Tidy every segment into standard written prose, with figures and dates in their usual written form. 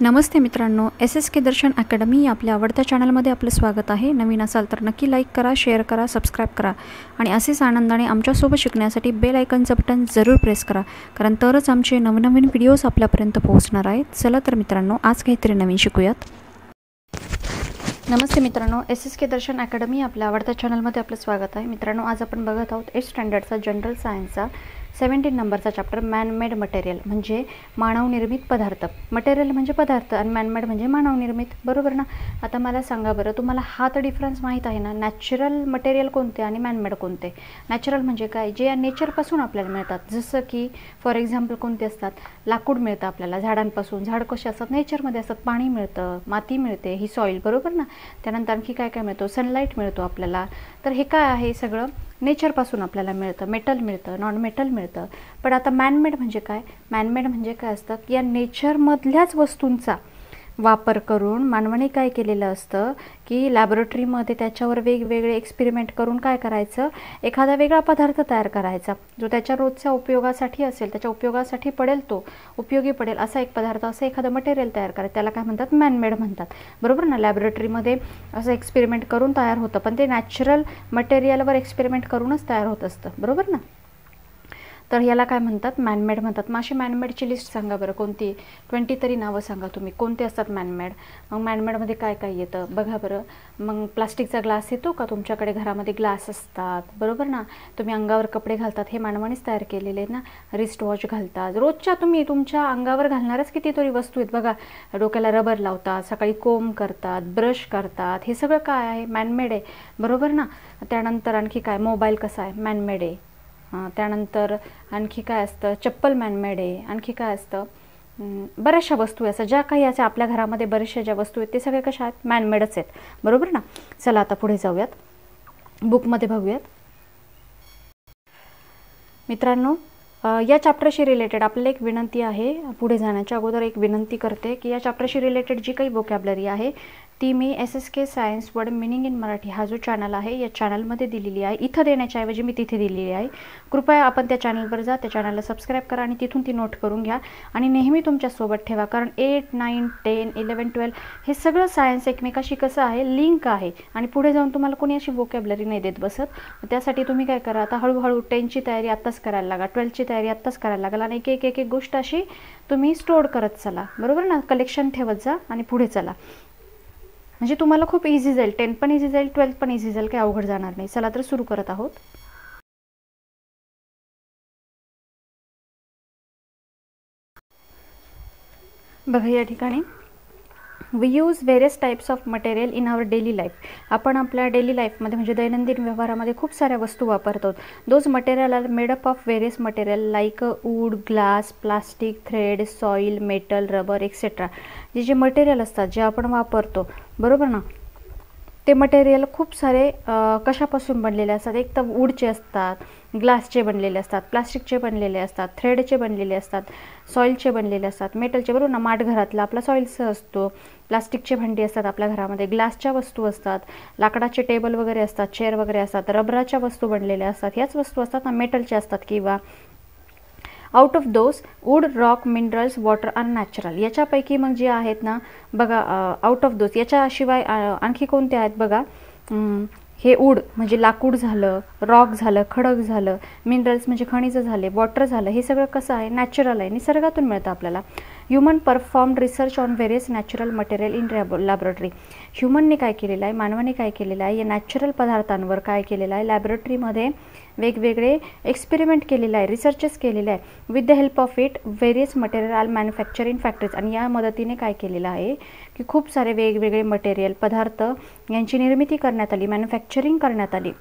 नमस्ते मित्रांनो, SSK दर्शन academy या आपल्या आवडत्या चॅनलमध्ये आपलं स्वागत आहे। नवीन असाल तर नक्की लाईक करा, शेअर करा, सबस्क्राईब करा आणि असेच आनंदाने आमच्यासोबत शिकण्यासाठी बेल आयकॉनचं बटन जरूर प्रेस करा, कारण तरच आमचे नवनवीन व्हिडिओज आपल्यापर्यंत पोहोचणार आहेत। चला तर मित्रांनो, आज काहीतरी नवीन शिकूयात। नमस्ते मित्रांनो, SSK दर्शन अकॅडमी आपल्या आवडत्या चॅनलमध्ये आपलं स्वागत आहे। मित्रांनो, आज आपण बघत आहोत 8th स्टँडर्डचा जनरल सायन्सचा 17 नंबरचा चॅप्टर मॅन मेड मटेरियल म्हणजे मानवनिर्मित पदार्थ। मटेरियल म्हणजे पदार्थ आणि मॅन मेड म्हणजे मानवनिर्मित, बरोबर ना। आता मला सांगा बरं, तुम्हाला हा तर डिफरन्स माहीत आहे ना, नॅचरल मटेरियल कोणते आणि मॅन मेड कोणते। नॅचरल म्हणजे काय, जे या नेचरपासून आपल्याला मिळतात, जसं की फॉर एक्झाम्पल कोणते असतात, लाकूड मिळतं आपल्याला झाडांपासून। झाड कसे असतात, नेचरमध्ये असतात, पाणी मिळतं, माती मिळते, ही सॉईल, बरोबर ना। त्यानंतर आणखी काय काय मिळतो, सनलाईट मिळतो आपल्याला। तर हे काय आहे, सगळं नेचरपासून आपल्याला मिळतं। मेटल मिळतं, नॉन मेटल मिळतं। पण आता मॅनमेड म्हणजे काय, मॅनमेड म्हणजे काय असतं की या नेचरमधल्याच वस्तूंचा वापर करून मानवाने काय केलेलं असतं की लॅबोरेटरीमध्ये त्याच्यावर वेगवेगळे एक्सपेरिमेंट करून काय करायचं, एखादा वेगळा पदार्थ तयार करायचा जो त्याच्या रोजच्या उपयोगासाठी असेल, त्याच्या उपयोगासाठी पडेल, तो उपयोगी पडेल असा एक पदार्थ, असं एखादं मटेरियल तयार करायचं, त्याला काय म्हणतात, मॅनमेड म्हणतात, बरोबर ना। लॅबोरेटरीमध्ये असं एक्सपेरिमेंट करून तयार होतं, पण ते नॅचरल मटेरियलवर एक्सपेरिमेंट करूनच तयार होत असतं, बरोबर ना। तर याला काय म्हणतात, मॅनमेड म्हणतात। मग अशी मॅनमेडची लिस्ट सांगा बरं, कोणती 20 तरी नावं सांगा तुम्ही, कोणते असतात मॅनमेड। मग मॅनमेडमध्ये काय काय येतं बघा बरं। मग प्लास्टिकचा ग्लास येतो का, तुमच्याकडे घरामध्ये ग्लास असतात, बरोबर ना। तुम्ही अंगावर कपडे घालतात, हे मानवानेच तयार केलेले ना। रिस्ट वॉच घालतात, रोजच्या तुम्ही तुमच्या अंगावर घालणारच कितीतरी वस्तू आहेत बघा। डोक्याला रबर लावतात, सकाळी कोंब करतात, ब्रश करतात, हे सगळं काय आहे, मॅनमेड आहे, बरोबर ना। त्यानंतर आणखी काय, मोबाईल कसा आहे, मॅनमेड आहे। त्यानंतर आणखी काय असतं, चप्पल मॅनमेड आहे। आणखी काय असतं, बऱ्याचशा वस्तू असतात, ज्या काही अशा आपल्या घरामध्ये बऱ्याचशा ज्या वस्तू आहेत ते सगळे कशा आहेत, मॅनमेडच आहेत, बरोबर ना। चला आता पुढे जाऊयात, बुकमध्ये बघूयात मित्रांनो। या चॅप्टरशी रिलेटेड आपल्याला एक विनंती आहे, पुढे जाण्याच्या अगोदर एक विनंती करते की या चॅप्टरशी रिलेटेड जी काही वोकॅब्युलरी आहे ती मी SSK science word meaning in Marathi हा जो चॅनल आहे या चॅनलमध्ये दिलेली आहे। इथं देण्याच्याऐवजी मी तिथे दिलेली आहे। कृपया आपण त्या चॅनलवर जा, त्या चॅनलला सबस्क्राईब करा आणि तिथून ती नोट करून घ्या आणि नेहमी तुमच्यासोबत ठेवा, कारण 8, 9, 10, 11, 12 हे सगळं सायन्स एकमेकाशी कसं आहे, लिंक आहे आणि पुढे जाऊन तुम्हाला कोणी अशी वोकॅब्युलरी नाही देत बसत। त्यासाठी तुम्ही काय करा, आता हळूहळू 10ची तयारी आत्ताच करायला लागा, 12ची तयारी आत्ताच करायला लागेल आणि एक एक गोष्ट अशी तुम्ही स्टोअर करत चला, बरोबर ना। कलेक्शन ठेवत जा आणि पुढे चला, म्हणजे तुम्हाला खूप इझी जाईल। 10 पण इझी जाईल, 12 पण इझी जाईल, काही अवघड जाणार नाही। चला तर सुरू करत आहोत। बघा या ठिकाणी, we use various types of material in our daily life. आपण आपल्या डेली लाईफमध्ये म्हणजे दैनंदिन व्यवहारामध्ये खूप साऱ्या वस्तू वापरतो। Those material are made up of various material like wood, glass, plastic, thread, soil, metal, rubber etcetera. जे मटेरियल असतात, जे आपण वापरतो, बरोबर ना, ते मटेरियल खूप सारे कशापासून बनलेले असतात, एक तर वूडचे असतात, ग्लासचे बनलेले असतात, प्लास्टिकचे बनलेले असतात, थ्रेडचे बनलेले असतात, सॉईलचे बनलेले असतात, मेटलचे, बरोबर ना। माठ घरातला आपला सॉईलचा असतो, प्लास्टिकचे भांडी असतात आपल्या घरामध्ये, ग्लासच्या वस्तू असतात, लाकडाचे टेबल वगैरे असतात, चेअर वगैरे असतात, रबराच्या वस्तू बनलेल्या असतात, ह्याच वस्तू असतात ना, मेटलच्या असतात किंवा out of those wood, rock, minerals, water and natural. याच्यापैकी मग जे आहेत ना बघा, आउट ऑफ दोज याच्याशिवाय आणखी कोणते आहेत बघा, हे वूड म्हणजे लाकूड झालं, रॉक झालं, खडक झालं, मिनरल्स म्हणजे खनिज झाले, वॉटर झालं, हे सगळं कसं आहे, नॅचरल आहे, निसर्गातून मिळतं आपल्याला। Human performed research on various natural material in laboratory. ह्युमनने काय केलेलं आहे, मानवाने काय केलेलं आहे, या नॅचरल पदार्थांवर काय केलेलं आहे, लॅबोरेटरीमध्ये वेगवेगळे एक्सपेरिमेंट केलेलं आहे, रिसर्चेस केलेले आहे। With the help of it various material are manufacture in factories. आणि या मदतीने काय केलेलं आहे की खूप सारे वेगवेगळे मटेरियल, पदार्थ यांची निर्मिती करण्यात आली, मॅन्युफॅक्चरिंग करण्यात आली,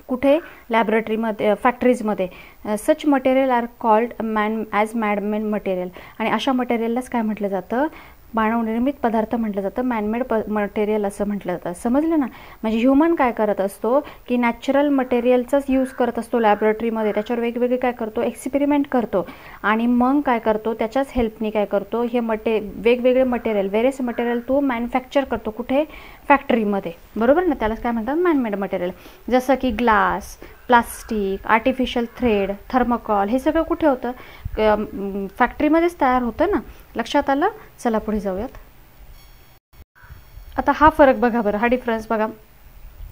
कुठे, लॅबोरेटरीमध्ये, फॅक्टरीजमध्ये। Such material are called manmade material. आणि अशा मटेरियललाच काय म्हटलं जातं, मानवनिर्मित पदार्थ म्हटलं जातं, मॅनमेड मटेरियल असं म्हटलं जातं, समजलं ना। म्हणजे ह्युमन काय करत असतो की नॅचरल मटेरियलचाच यूज करत असतो लॅबोरेटरीमध्ये, त्याच्यावर वेगवेगळे काय करतो, एक्सपेरिमेंट करतो आणि मग काय करतो, त्याच्याच हेल्पनी काय करतो, हे वेगवेगळे मटेरियल, व्हेरियस मटेरियल तो मॅन्युफॅक्चर करतो, कुठे, फॅक्टरीमध्ये, बरोबर ना। त्यालाच काय म्हणतात, मॅनमेड मटेरियल। जसं की glass, plastic, artificial thread, thermocol, हे सगळं कुठे होतं, फॅक्टरीमध्येच तयार होतं ना, लक्षात आलं. चला पुढे जाऊयात. आता हा फरक बघा बरं, हा डिफरन्स बघा.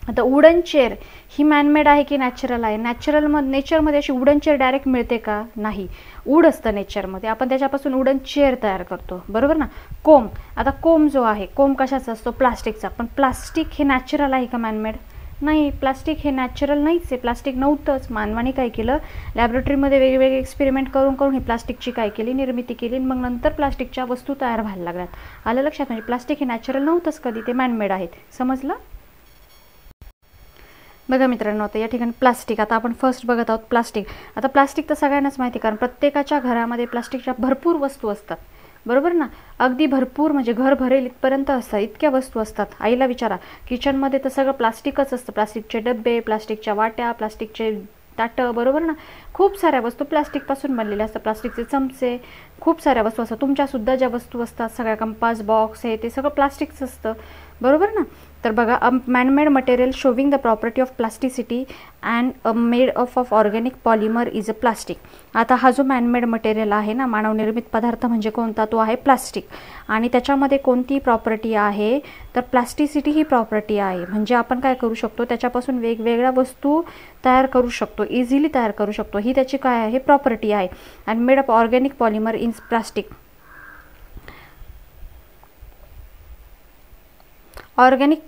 आता वुडन चेअर ही मॅनमेड आहे की नॅचरल आहे? नेचरमध्ये अशी वुडन चेअर डायरेक्ट मिळते का? नाही, वूड असतं नेचरमध्ये, आपण त्याच्यापासून वुडन चेअर तयार करतो, बरोबर ना. कोंब, आता कोंब जो आहे, कोंब कशाचा असतो? प्लास्टिकचा. पण प्लास्टिक हे नॅचरल आहे का मॅनमेड? नाही, प्लास्टिक हे नॅचरल नाहीच आहे, प्लास्टिक नव्हतंच. मानवाने काय केलं, लॅबोरेटरीमध्ये वेगवेगळे एक्सपेरिमेंट करून करून ही प्लास्टिकची काय केली, निर्मिती केली, मग नंतर प्लास्टिकच्या वस्तू तयार व्हायला लागल्यात. आलं लक्षात? म्हणजे प्लास्टिक हे नॅचरल नव्हतंच कधी, ते मॅनमेड आहेत. समजलं? बघा मित्रांनो, आता या ठिकाणी प्लास्टिक, आता आपण फर्स्ट बघत आहोत प्लास्टिक. आता प्लास्टिक तर सगळ्यांनाच माहिती, कारण प्रत्येकाच्या घरामध्ये प्लास्टिकच्या भरपूर वस्तू असतात, बरोबर ना. अगदी भरपूर, म्हणजे घर भरेल इथपर्यंत असतात, इतक्या वस्तू असतात. आईला विचारा, किचनमध्ये तर सगळं प्लास्टिकच असतं. प्लास्टिकचे डबे, प्लास्टिकच्या वाट्या, प्लास्टिकचे ताटं, बरोबर ना. खूप साऱ्या वस्तू प्लास्टिकपासून बनलेल्या असतात. प्लास्टिकचे चमचे, खूप साऱ्या वस्तू असतात. तुमच्यासुद्धा ज्या वस्तू असतात सगळ्या, कंपास बॉक्स हे ते सगळं प्लास्टिकचं असतं, बरोबर ना. तर बघा, man-made material showing the property of plasticity and made of organic polymer is a plastic. आता हा जो मॅनमेड मटेरियल आहे ना, मानवनिर्मित पदार्थ म्हणजे कोणता? तो आहे प्लास्टिक. आणि त्याच्यामध्ये कोणती प्रॉपर्टी आहे? तर प्लास्टिसिटी ही प्रॉपर्टी आहे. म्हणजे आपण काय करू शकतो, त्याच्यापासून वेगवेगळ्या वस्तू तयार करू शकतो, इझिली तयार करू शकतो. ही त्याची काय आहे? प्रॉपर्टी आहे. And made of organic polymer in plastic. Organic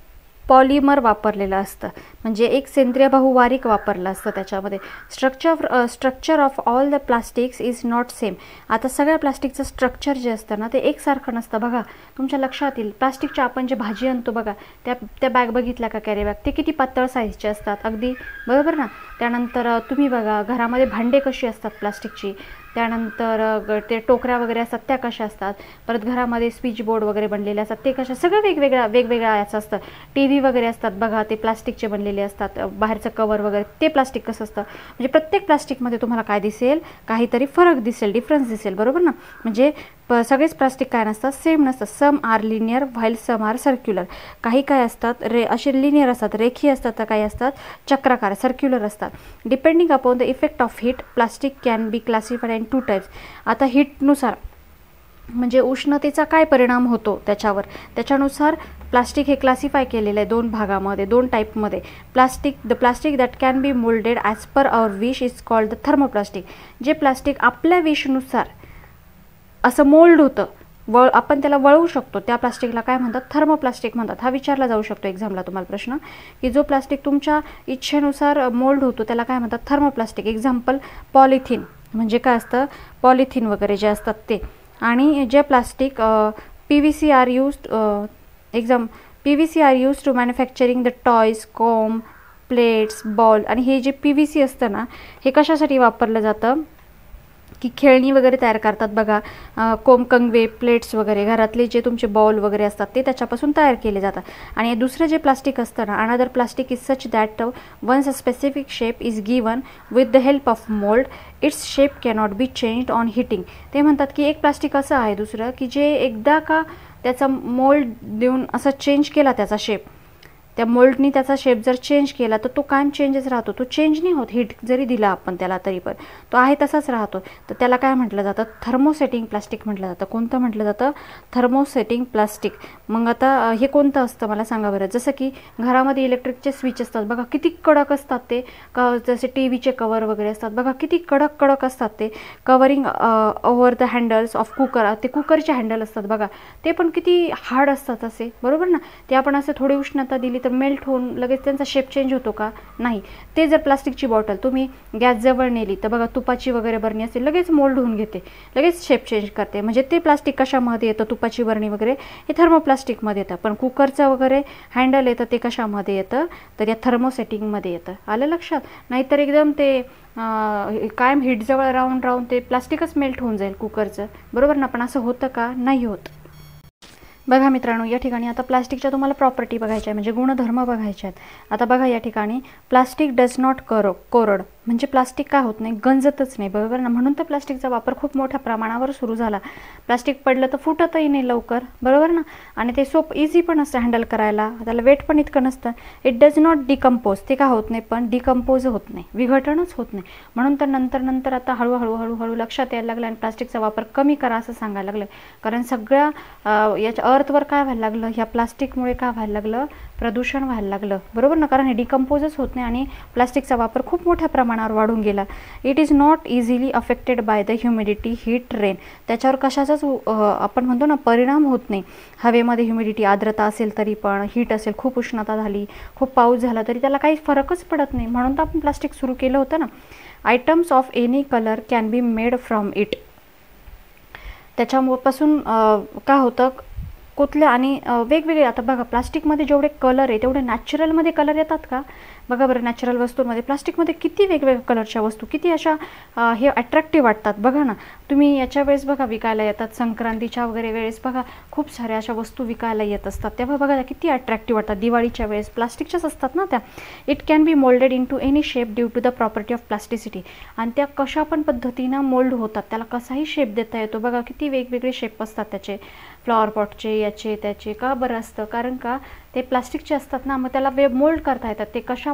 polymer वापरलेलं असतं, म्हणजे एक सेंद्रिय बहुवारिक वापरलं असतं त्याच्यामध्ये. Structure of all the plastics is not same. आता सगळ्या प्लास्टिकचं स्ट्रक्चर जे असतं ना, ते एकसारखं नसतं. बघा, तुमच्या लक्षात येईल, प्लास्टिकच्या आपण जे भाजी आणतो बघा, त्या बॅग बघितल्या का, कॅरी बॅग, ते किती पातळ साईजचे असतात, अगदी, बरोबर ना. त्यानंतर तुम्ही बघा, घरामध्ये भांडे कशी असतात प्लास्टिकची. त्यानंतर ते टोकऱ्या वगैरे असतात त्या कशा असतात. परत घरामध्ये स्विच बोर्ड वगैरे बनलेले असतात, ते कशा, सगळं वेगवेगळ्या याचं असतं. TV वगैरे असतात बघा, ते प्लास्टिकचे बनलेले असतात. बाहेरचं कवर वगैरे ते प्लास्टिक कसं असतं. म्हणजे प्रत्येक प्लास्टिकमध्ये तुम्हाला काय दिसेल, काहीतरी फरक दिसेल, डिफरन्स दिसेल, बरोबर ना. म्हणजे सगळेच प्लास्टिक काय नसतात, सेम नसतात. Some are linear while some are circular. काही काय असतात असे लिनियर असतात, रेखीय असतात, तर काही असतात चक्राकार, सर्क्युलर असतात. Depending upon the effect of heat, plastic can be classified in 2 types. आता हीटनुसार, म्हणजे उष्णतेचा काय परिणाम होतो त्याच्यानुसार प्लास्टिक हे क्लासिफाय केलेलं आहे 2 भागामध्ये, 2 टाईपमध्ये. The plastic that can be moulded as per hour wish is called the thermoplastic. जे प्लास्टिक आपल्या विशनुसार असं मोल्ड होतं, आपण त्याला वळवू शकतो, त्या प्लास्टिकला काय म्हणतात? थर्मोप्लास्टिक म्हणतात. हा विचारला जाऊ शकतो एक्झामला तुम्हाला प्रश्न, की जो प्लास्टिक तुमच्या इच्छेनुसार मोल्ड होतो त्याला काय म्हणतात? थर्मोप्लास्टिक. एक्झाम्पल, पॉलिथिन, म्हणजे काय असतं, पॉलिथिन वगैरे जे असतात ते. आणि जे plastic PVC are use to manufacturing the toys, comb, plates, ball. आणि हे जे PVC असतं ना, हे कशासाठी वापरलं जातं, की खेळणी वगैरे तयार करतात बघा, कोंब, कंगवे, प्लेट्स वगैरे, घरातले जे तुमचे बॉल वगैरे असतात ते त्याच्यापासून तयार केले जातात. आणि दुसरं जे प्लास्टिक असतं ना, another plastic is such that once a specific shape is given with the help of mould, its shape cannot be changed on heating. ते म्हणतात की एक प्लास्टिक असं आहे दुसरं, की जे एकदा का त्याचा मोल्ड देऊन असं चेंज केला त्याचा शेप, त्या मोल्डनी त्याचा शेप जर चेंज केला तर तो कायम चेंजेस राहतो, तो चेंज नाही होत. हीट जरी दिला आपण त्याला तरी पण तो आहे तसाच राहतो. तर त्याला काय म्हटलं जातं? थर्मोसेटिंग प्लास्टिक म्हटलं जातं. कोणतं म्हटलं जातं? Thermosetting plastic. मग आता हे कोणतं असतं मला सांगा बरं. जसं की घरामध्ये इलेक्ट्रिकचे स्विच असतात बघा, किती कडक असतात ते, जसे TVचे कवर वगैरे असतात बघा, किती कडक असतात ते. Covering over the handles of cooker, ते कुकरचे हँडल असतात बघा, ते पण किती हार्ड असतात असे, बरोबर ना. ते आपण असं थोडी उष्णता दिली तर मेल्ट होऊन लगेच त्यांचा शेप चेंज होतो का? नाही. ते जर प्लास्टिकची बॉटल तुम्ही गॅसजवळ नेली तर बघा, तुपाची वगैरे बरणी असेल, लगेच मोल्ड होऊन घेते, लगेच शेप चेंज करते. म्हणजे ते प्लास्टिक कशामध्ये येतं? तुपाची बरणी वगैरे हे थर्मोप्लास्टिकमध्ये येतं. पण कुकरचं वगैरे हँडल येतं ते कशामध्ये येतं? तर या थर्मोसेटिंगमध्ये येतं. आलं लक्षात? नाहीतर एकदम ते कायम हीटजवळ राहून ते प्लास्टिकच मेल्ट होऊन जाईल कुकरचं, बरोबर ना. पण असं होतं का? नाही होत. बघा मित्रांनो, या ठिकाणी आता प्लास्टिकच्या तुम्हाला प्रॉपर्टी बघायच्या आहे, म्हणजे गुणधर्म बघायचे आहेत. आता बघा या ठिकाणी, प्लास्टिक डज नॉट कोरोड. म्हणजे प्लास्टिक काय होत नाही, गंजतच नाही, बरोबर ना. म्हणून तर प्लास्टिकचा वापर खूप मोठ्या प्रमाणावर सुरू झाला. प्लास्टिक पडलं तर फुटतही नाही लवकर, बरोबर ना. आणि ते इझी पण असतं हँडल करायला, त्याला वेट पण इतकं नसतं. इट डज नॉट डिकम्पोज, ते काय होत नाही पण डिकम्पोज होत नाही, विघटनच होत नाही. म्हणून तर नंतर आता हळूहळू लक्षात यायला लागलं आणि प्लास्टिकचा वापर कमी करा असं सांगायला लागलं. कारण सगळ्या याच्या अर्थवर काय व्हायला लागलं, ह्या प्लास्टिकमुळे काय व्हायला लागलं, प्रदूषण व्हायला लागलं, बरोबर ना. कारण हे डिकम्पोजच होत नाही आणि प्लास्टिकचा वापर खूप मोठ्या प्रमाणावर वाढून गेला. It is not easily affected by the humidity, heat, rain. त्याच्यावर कशाचाच आपण म्हणतो ना परिणाम होत नाही. हवेमध्ये ह्युमिडिटी, आर्द्रता असेल तरी पण, हीट असेल, खूप उष्णता झाली, खूप पाऊस झाला तरी त्याला काही फरकच पडत नाही. म्हणून तर आपण प्लास्टिक सुरू केलं होतं ना. Items of any colour can be made from it. त्याच्यापासून काय होतं, कुठले आणि वेगवेगळे. आता बघा प्लास्टिकमध्ये जेवढे कलर आहे तेवढे नॅचरलमध्ये कलर येतात का? बघा बरं, नॅचरल वस्तूंमध्ये प्लास्टिकमध्ये किती वेगवेगळ्या कलरच्या वस्तू, किती अशा हे अट्रॅक्टिव्ह वाटतात. बघा ना तुम्ही याच्या वेळेस बघा विकायला येतात, संक्रांतीच्या वगैरे वेळेस बघा खूप साऱ्या अशा वस्तू विकायला येत असतात, तेव्हा बघा किती अट्रॅक्टिव्ह वाटतात. दिवाळीच्या वेळेस प्लास्टिकच्याच असतात ना त्या. It can be moulded into any shape due to the property of plasticity. आणि त्या कशा पण पद्धतीनं मोल्ड होतात, त्याला कसाही शेप देता येतो. बघा किती वेगवेगळे शेप असतात त्याचे, फ्लॉवर पॉटचे, याचे त्याचे. का बरं असतं? कारण का ते प्लास्टिकचे असतात ना, मग त्याला मोल्ड करता येतात ते कशा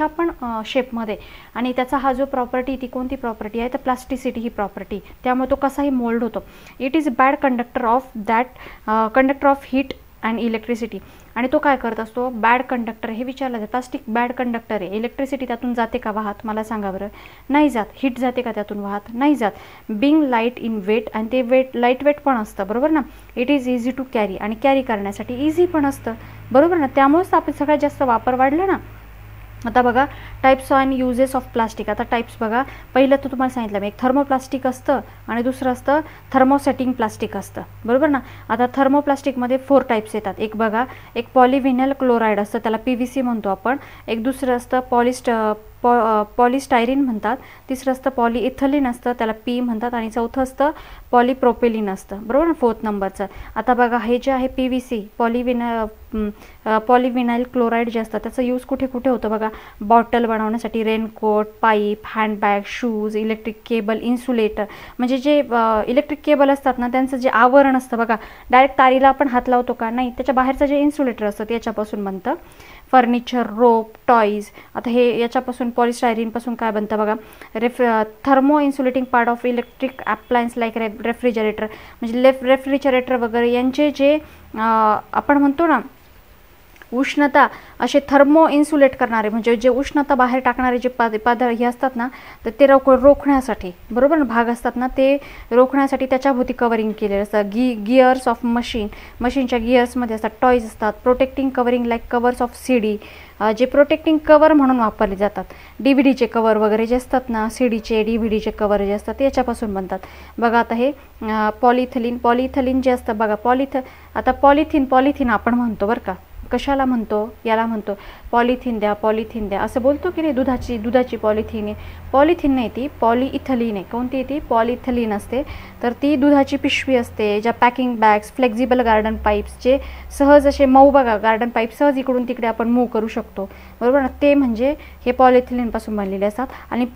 पण शेपमध्ये. आणि त्याचा हा जो प्रॉपर्टी, ती कोणती प्रॉपर्टी आहे तर प्लास्टिसिटी ही प्रॉपर्टी, त्यामुळे तो कसाही मोल्ड होतो. It is bad conductor of heat and electricity. आणि तो काय करत असतो, बॅड कंडक्टर. हे विचारलं जातं, प्लास्टिक बॅड कंडक्टर आहे. इलेक्ट्रिसिटी त्यातून जाते का वाहत, मला सांगा बरं. नाही जात. हीट जाते का त्यातून वाहत, नाही जात. बिंग लाईट इन वेट, आणि ते लाईट वेट पण असतं, बरोबर ना. It is easy to carry, आणि कॅरी करण्यासाठी इझी पण असतं, बरोबर ना. त्यामुळेच आपण सगळ्यात जास्त वापर वाढला ना. आता बघा types and uses of plastic. आता टाईप्स बघा, पहिलं तर तुम्हाला सांगितलं मी, एक थर्मोप्लास्टिक असतं आणि दुसरं असतं थर्मोसेटिंग प्लास्टिक असतं, बरोबर ना. आता थर्मोप्लास्टिकमध्ये 4 टाईप्स येतात. एक बघा, एक पॉलिव्हिनाइल क्लोराईड असतं, त्याला PVC म्हणतो आपण. एक दुसरं असतं पॉलिस्टायरीन म्हणतात. तिसरं असतं पॉलिइथिलीन असतं, त्याला P म्हणतात. आणि चौथं असतं पॉलिप्रोपिलीन असतं, बरोबर ना, 4th नंबरचं. आता बघा हे जे आहे PVC, पॉलिव्हिनाइल क्लोराईड जे असतं त्याचा यूज कुठे कुठे होतं बघा. बॉटल बनवण्यासाठी, raincoat, pipe, handbag, shoes, electric cable, insulator. म्हणजे जे इलेक्ट्रिक केबल असतात ना त्यांचं जे आवरण असतं बघा, डायरेक्ट तारीला आपण हात लावतो का, नाही, त्याच्या बाहेरचं जे इन्सुलेटर असतं त्याच्यापासून बनतं. Furniture, rope, toys. आता हे याच्यापासून पॉलिस्टायरीनपासून काय बनतं बघा, thermo insulating part of electric appliance like refrigerator. म्हणजे रेफ्रिजरेटर वगैरे यांचे जे आपण म्हणतो ना उष्णता, असे थर्मो इन्सुलेट करणारे, म्हणजे जे उष्णता बाहेर टाकणारे जे पदार्थ हे असतात ना, तर ते रोखण्यासाठी, बरोबर ना, भाग असतात ना, ते रोखण्यासाठी त्याच्याभोवती कवरिंग केलेलं असतं. गिअर्स ऑफ मशीनच्या गिअर्समध्ये असतात. टॉईज असतात. Protecting covering like covers of CD, जे प्रोटेक्टिंग कवर म्हणून वापरले जातात. DVDचे कवर वगैरे जे असतात ना, CDचे DVDचे कवर जे असतात ते याच्यापासून बनतात. बघा आता हे पॉलिथिलीन जे असतं बघा, आता पॉलिथिन आपण म्हणतो बरं का. कशाला म्हणतो, याला म्हणतो पॉलिथिन द्या असं बोलतो की नाही. दुधाची पॉलिथिन आहे. पॉलिथिन नाही, ती पॉलिइथिलीन आहे. कोणती ती पॉलिइथिलीन असते, तर ती दुधाची पिशवी असते. ज्या packing bags, flexible garden pipes, जे सहज असे मऊ बघा, गार्डन पाईप सहज इकडून तिकडे आपण मूव्ह करू शकतो, बरोबर ना, ते म्हणजे हे पॉलिइथिलीनपासून बनलेले असतात. आणि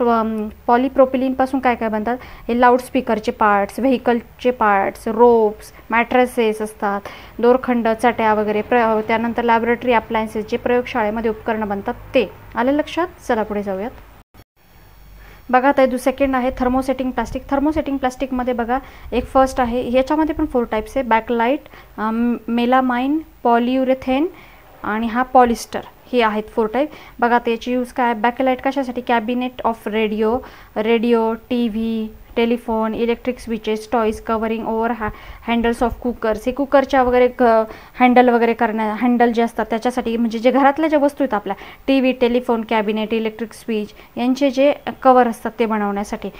पॉलिप्रोपिलीनपासून काय काय बनतात, हे लाऊडस्पीकरचे पार्ट्स, व्हेकलचे पार्ट्स, रोप्स, मॅट्रेसेस असतात, दोरखंड, चट्या वगैरे. त्यानंतर लॅबोरेटरी अप्लायन्सेस, जे प्रयोगशाळेमध्ये उपकरणं बनतात ते. आलं लक्षात? चला पुढे जाऊयात. बघा आता सेकंड आहे थर्मोसेटिंग प्लास्टिक. थर्मोसेटिंग प्लास्टिकमध्ये बघा एक फर्स्ट आहे, याच्यामध्ये पण 4 टाईप्स आहे. बॅकलाइट, मेलामाइन, पॉलियुरेथेन आणि हा पॉलिस्टर. हे आहेत 4 टाईप. बघा त्याची यूज काय. बॅकलाइट कशासाठी, cabinet of radio, TV, telephone, electric switches, toys, covering over handles of cookers. हे कुकरच्या वगैरे हँडल जे असतात त्याच्यासाठी, म्हणजे जे घरातल्या ज्या वस्तू आहेत आपल्या, TV, telephone, cabinet, electric switch यांचे जे कवर असतात ते बनवण्यासाठी.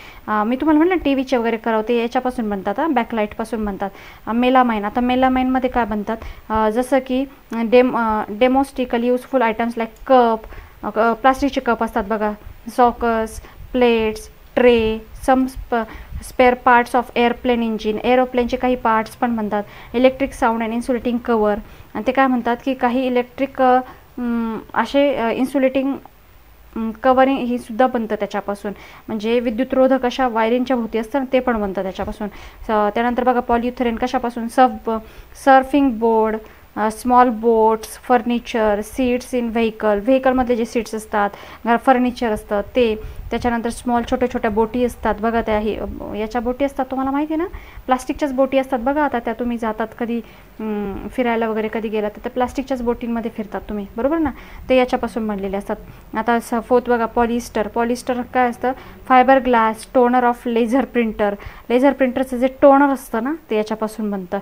मी तुम्हाला म्हटलं TVचे वगैरे ते याच्यापासून बनतात, बॅकलाईटपासून बनतात. मेलामाइन, आता मेलामाइनमध्ये काय बनतात, जसं की domestically useful items like cup, प्लास्टिकचे कप असतात बघा, saucers, plates, tray, some spare parts of airplane engine, एरोप्लेनचे काही पार्ट्स पण म्हणतात. Electric sound and insulating cover, आणि ते काय म्हणतात की काही इलेक्ट्रिक असे इन्सुलेटिंग कवरिंग ही सुद्धा बनतं त्याच्यापासून, म्हणजे विद्युतरोधक अशा वायरिंगच्या भोवती असतं ते पण बनतं त्याच्यापासून. त्यानंतर बघा पॉलियुथेरेन कशापासून, surfing board, small boats, furniture, seats in व्हेकलमधले जे सीट्स असतात, फर्निचर असतं ते. त्याच्यानंतर स्मॉल छोट्या बोटी असतात बघा, त्या याच्या बोटी असतात, तुम्हाला माहिती आहे ना, प्लास्टिकच्याच बोटी असतात बघा. आता त्या तुम्ही जातात कधी फिरायला वगैरे कधी गेला तर त्या प्लास्टिकच्याच बोटींमध्ये फिरतात तुम्ही, बरोबर ना, ते याच्यापासून बनलेले असतात. आता 4th बघा पॉलिस्टर काय असतं, fibre glass, toner of laser प्रिंटरचं जे टोनर असतं ना ते याच्यापासून बनतं.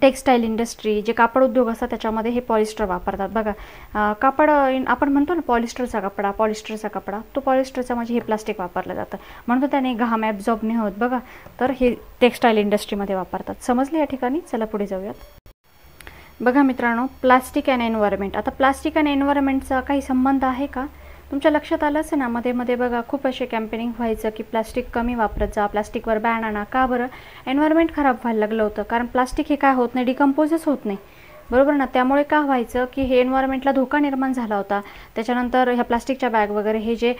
टेक्स्टाईल इंडस्ट्री, जे कापड उद्योग असतात त्याच्यामध्ये हे पॉलिस्टर वापरतात बघा. कापड आपण म्हणतो ना पॉलिस्टरचा कपडा, तो पॉलिस्टरचा म्हणजे हे प्लास्टिक वापरलं जातं, म्हणतो त्याने घाम ॲब्झॉर्ब नाही होत बघा, तर हे टेक्स्टाईल इंडस्ट्रीमध्ये वापरतात. समजले या ठिकाणी? चला पुढे जाऊयात. बघा मित्रांनो, प्लास्टिक अँड एन्व्हायरमेंट. आता प्लास्टिक अँड एन्व्हायरमेंटचा काही संबंध आहे का? तुमच्या लक्षात आलं असेल ना, मध्ये बघा खूप असे कॅम्पेनिंग व्हायचं की प्लास्टिक कमी वापरत जा, प्लास्टिकवर बॅन आणा. का बरं? एन्व्हायरमेंट खराब व्हायला लागलं होतं, कारण प्लास्टिक हे काय होत नाही, डिकम्पोजच होत नाही, बरोबर ना. त्यामुळे काय व्हायचं की हे एन्व्हायरमेंटला धोका निर्माण झाला होता. त्याच्यानंतर ह्या प्लास्टिकच्या बॅग वगैरे हे जे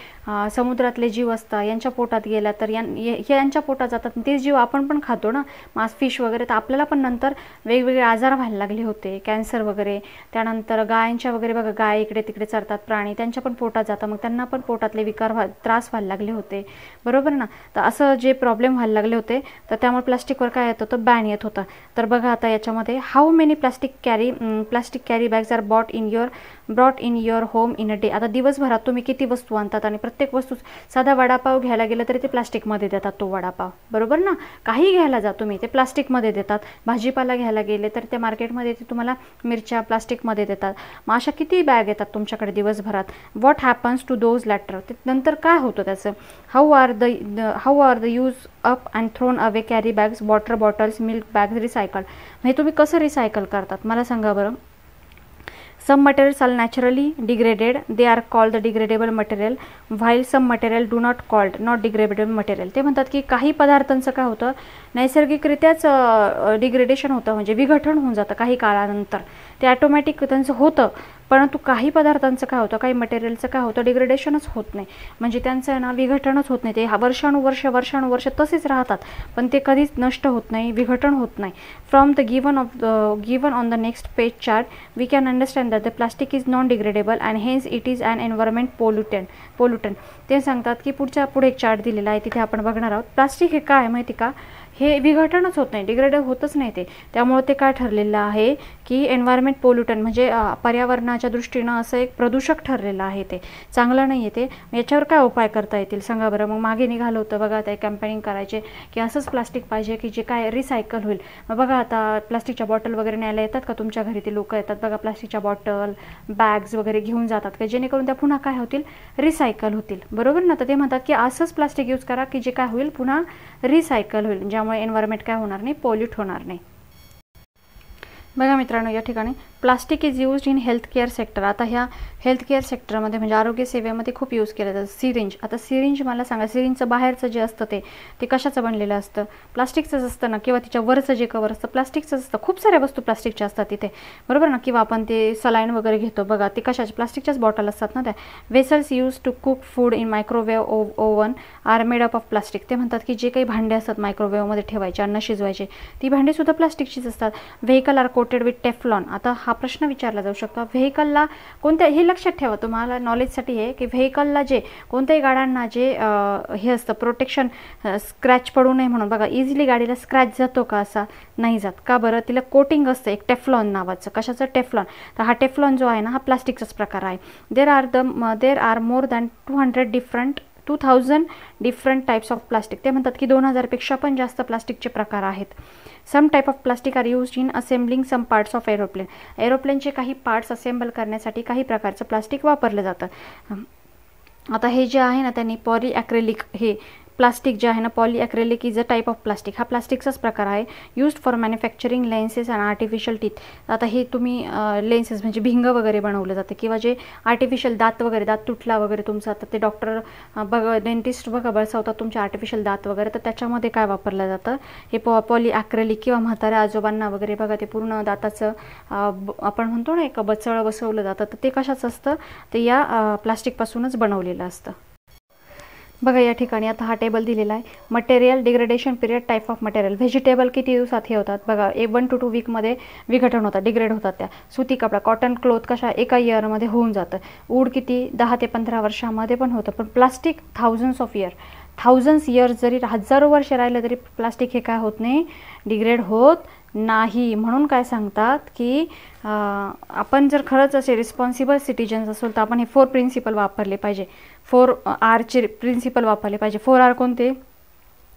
समुद्रातले जीव असतात यांच्या पोटात गेल्या तर यांच्या पोटात जातात, ते जीव आपण पण खातो ना, मास फिश वगैरे, तर आपल्याला पण नंतर वेगवेगळे आजार व्हायला लागले होते, कॅन्सर वगैरे. त्यानंतर गायांच्या वगैरे बघा, गाय इकडे तिकडे चरतात प्राणी, त्यांच्या पण पोटात जातं, मग त्यांना पण पोटातले त्रास व्हायला लागले होते, बरोबर ना. तर असं जे प्रॉब्लेम व्हायला लागले होते, तर त्यामुळे प्लास्टिकवर काय येत होतं, बॅन येत होता. तर बघा आता याच्यामध्ये how many plastic carry bags are brought in your home in a day. आता दिवसभरात तुम्ही किती वस्तू आणतात, आणि प्रत्येक वस्तू, साधा वडापाव घ्यायला गेलं तरी ते प्लास्टिकमध्ये देतात तो वडापाव, बरोबर ना. काही घ्यायला जा तुम्ही ते प्लास्टिकमध्ये देतात. भाजीपाला घ्यायला गेले तर त्या मार्केटमध्ये ते तुम्हाला मिरच्या प्लास्टिकमध्ये देतात. मग अशा किती बॅग येतात तुमच्याकडे दिवसभरात. What happens to those later, ते नंतर काय होतं त्याचं. How are the use up and thrown away carry bags, water bottles, milk bags recycle. म्हणजे तुम्ही कसं रिसायकल करतात मला सांगा बरं. Some materials are naturally degraded, they are called the degradable material, while some material do not called not degradable material. ते म्हणतात की काही पदार्थांचं काय होतं, नैसर्गिकरित्याच डिग्रेडेशन होतं, म्हणजे विघटन होऊन जातं काही काळानंतर, ते ॲटोमॅटिक त्यांचं होतं. परंतु काही पदार्थांचं काय होतं, काही मटेरियलचं काय होतं, डिग्रेडेशनच होत नाही, म्हणजे त्यांचं ना विघटनच होत नाही, ते वर्षानुवर्ष तसेच राहतात, पण ते कधीच नष्ट होत नाही, विघटन होत नाही. From the given on the next page chart we can understand that the plastic is non degradable and hence it is an environment pollutant. ते सांगतात की पुढे एक चार्ट दिलेला आहे, तिथे आपण बघणार आहोत. प्लास्टिक हे काय माहिती का, हे विघटनच होत नाही, डिग्रेड होतच नाही ते, त्यामुळे ते काय ठरलेलं आहे की एन्व्हायरमेंट पोल्युटंट, म्हणजे पर्यावरणाच्या दृष्टीनं असं एक प्रदूषक ठरलेलं आहे, ते चांगलं नाही आहे ते. याच्यावर काय उपाय करता येतील सांगा बरं. मग मागे निघालं होतं बघा, ते कॅम्पेनिंग करायचे की असंच प्लास्टिक पाहिजे की जे काय रिसायकल होईल. मग बघा आता प्लास्टिकच्या बॉटल वगैरे न्यायला येतात का तुमच्या घरी, ते लोक येतात बघा, प्लास्टिकच्या बॉटल बॅग्स वगैरे घेऊन जातात का, जेणेकरून त्या पुन्हा काय होतील, रिसायकल होतील, बरोबर ना. तर ते म्हणतात की असंच प्लास्टिक यूज करा की जे काय होईल, पुन्हा रिसायकल होईल, ज्यामुळे एन्व्हायरमेंट काय होणार नाही, पोल्यूट होणार नाही. बघा मित्रांनो, या ठिकाणी plastic is used in health care sector. आता ह्या हेल्थ केअर सेक्टरमध्ये म्हणजे आरोग्य सेवेमध्ये खूप यूज केलं जातं. सिरिंज, आता सिरिंज मला सांगा, सिरिंजचं बाहेरचं जे असतं ते कशाचं बनलेलं असतं, प्लास्टिकचंच असतं ना, किंवा तिच्या वरचं जे कवर असतं प्लास्टिकचंच असतं. खूप साऱ्या वस्तू प्लास्टिकच्या असतात तिथे, बरोबर ना. किंवा आपण ते सलाईन वगैरे घेतो बघा, ते कशाचे, प्लास्टिकच्याच बॉटल असतात ना त्या. Vessels use to cook food in microwave oven are made up of plastic. ते म्हणतात की जे काही भांडे असतात मायक्रोवेव्हमध्ये ठेवायचे, अन्न शिजवायचे, ती भांडेसुद्धा प्लास्टिकचीच असतात. Vessel are coated with Teflon. आता हा प्रश्न विचारला जाऊ शकतो, व्हेकलला कोणत्या, हे लक्षात ठेवा तुम्हाला नॉलेजसाठी आहे की व्हेकलला जे कोणत्याही गाड्यांना जे हे असतं प्रोटेक्शन, स्क्रॅच पडू नये म्हणून बघा, इझिली गाडीला स्क्रॅच जातो का, असा नाही जात. का बरं, तिला कोटिंग असतं एक टेफ्लॉन नावाचं. कशाचं, टेफ्लॉन. तर हा टेफ्लॉन जो आहे ना, हा प्लास्टिकचाच प्रकार आहे. There are more than 2000 different types of plastic. ते म्हणतात की 2000पेक्षा पण जास्त प्लास्टिकचे प्रकार आहेत. Some type of plastic are used in assembling some parts of aeroplane. एरोप्लेनचे काही पार्ट्स असेंबल करण्यासाठी काही प्रकारचं प्लास्टिक वापरलं जातं. आता हे जे आहे ना, त्यांनी पॉलीॲक्रेलिक, हे प्लास्टिक जे आहे ना, polyacrylic is a type of plastic. हा प्लास्टिकचाच प्रकार आहे. Used for manufacturing lenses and artificial teeth. आता हे तुम्ही लेन्सेस म्हणजे भिंग वगैरे बनवलं जातं, किंवा जे आर्टिफिशियल दात वगैरे, दात तुटला वगैरे तुमचा, तर ते डॉक्टर बघा, डेंटिस्ट बघा बसवतात तुमचे आर्टिफिशियल दात वगैरे, तर त्याच्यामध्ये काय वापरलं जातं, हे पॉलीॲक्रेलिक. किंवा म्हाताऱ्या आजोबांना वगैरे बघा, ते पूर्ण दाताचं आपण म्हणतो ना एक बचळ बसवलं जातं, तर ते कशाचं असतं, ते या प्लास्टिकपासूनच बनवलेलं असतं. बघा या ठिकाणी आता हा टेबल दिलेला आहे. Material degradation period, type of material. Vegetable किती दिवसात हे होतात बघा, 1 to 2 वीकमध्ये विघटन होतात, डिग्रेड होतात. त्या सुती कपडा, कॉटन क्लोथ कशा एका इयरमध्ये होऊन जातं. वूड किती 10 ते 15 वर्षामध्ये पण होतं. पण प्लास्टिक थाउजंड्स इयर्स जरी, हजारो वर्ष राहिलं तरी प्लास्टिक हे काय होत नाही, डिग्रेड होत नाही. म्हणून काय सांगतात की आपण जर खरंच असे रिस्पॉन्सिबल सिटिजन्स असो, तर आपण हे 4 प्रिन्सिपल वापरले पाहिजे. 4Rचे प्रिन्सिपल वापरले पाहिजे. 4R कोणते?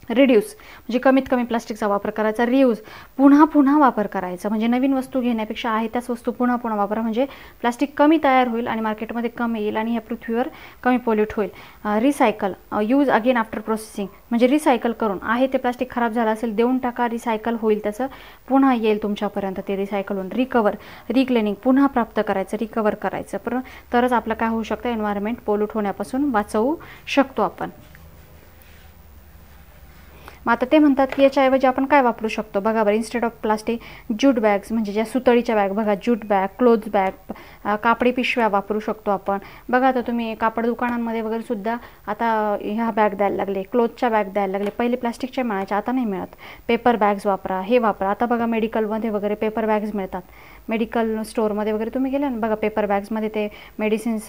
रिड्यूस म्हणजे कमीत कमी प्लास्टिकचा वापर करायचा. रियूज पुन्हा पुन्हा वापर करायचा, म्हणजे नवीन वस्तू घेण्यापेक्षा आहे त्याच वस्तू पुन्हा पुन्हा वापरा, म्हणजे प्लास्टिक कमी तयार होईल आणि मार्केटमध्ये कमी येईल आणि ह्या पृथ्वीवर कमी पोल्यूट होईल. Recycle, use again after processing, म्हणजे रिसायकल करून, आहे ते प्लास्टिक खराब झालं असेल देऊन टाका, रिसायकल होईल, त्याचं पुन्हा येईल तुमच्यापर्यंत ते रिसायकल होऊन. रिकवर, रिक्लेनिंग, पुन्हा प्राप्त करायचं, रिकवर करायचं, तरच आपलं काय होऊ शकतं, एन्व्हायरमेंट पोल्यूट होण्यापासून वाचवू शकतो आपण. मग आता ते म्हणतात की याच्याऐवजी आपण काय वापरू शकतो बघा बरं. Instead of plastic, jute bags, म्हणजे ज्या सुतळीच्या बॅग बघा, ज्यूट बॅग, क्लोथ बॅग, कापडी पिशव्या वापरू शकतो आपण. बघा आता तुम्ही कापड दुकानांमध्ये वगैरे सुद्धा आता ह्या बॅग द्यायला लागले, क्लोथच्या बॅग द्यायला लागले. पहिले प्लास्टिकच्या मिळायच्या, आता नाही मिळत. पेपर बॅग्स वापरा, हे वापरा. आता बघा मेडिकलमध्ये वगैरे पेपर बॅग्स मिळतात. मेडिकल स्टोअरमध्ये वगैरे तुम्ही गेले ना बघा, पेपर बॅग्समध्ये ते मेडिसिन्स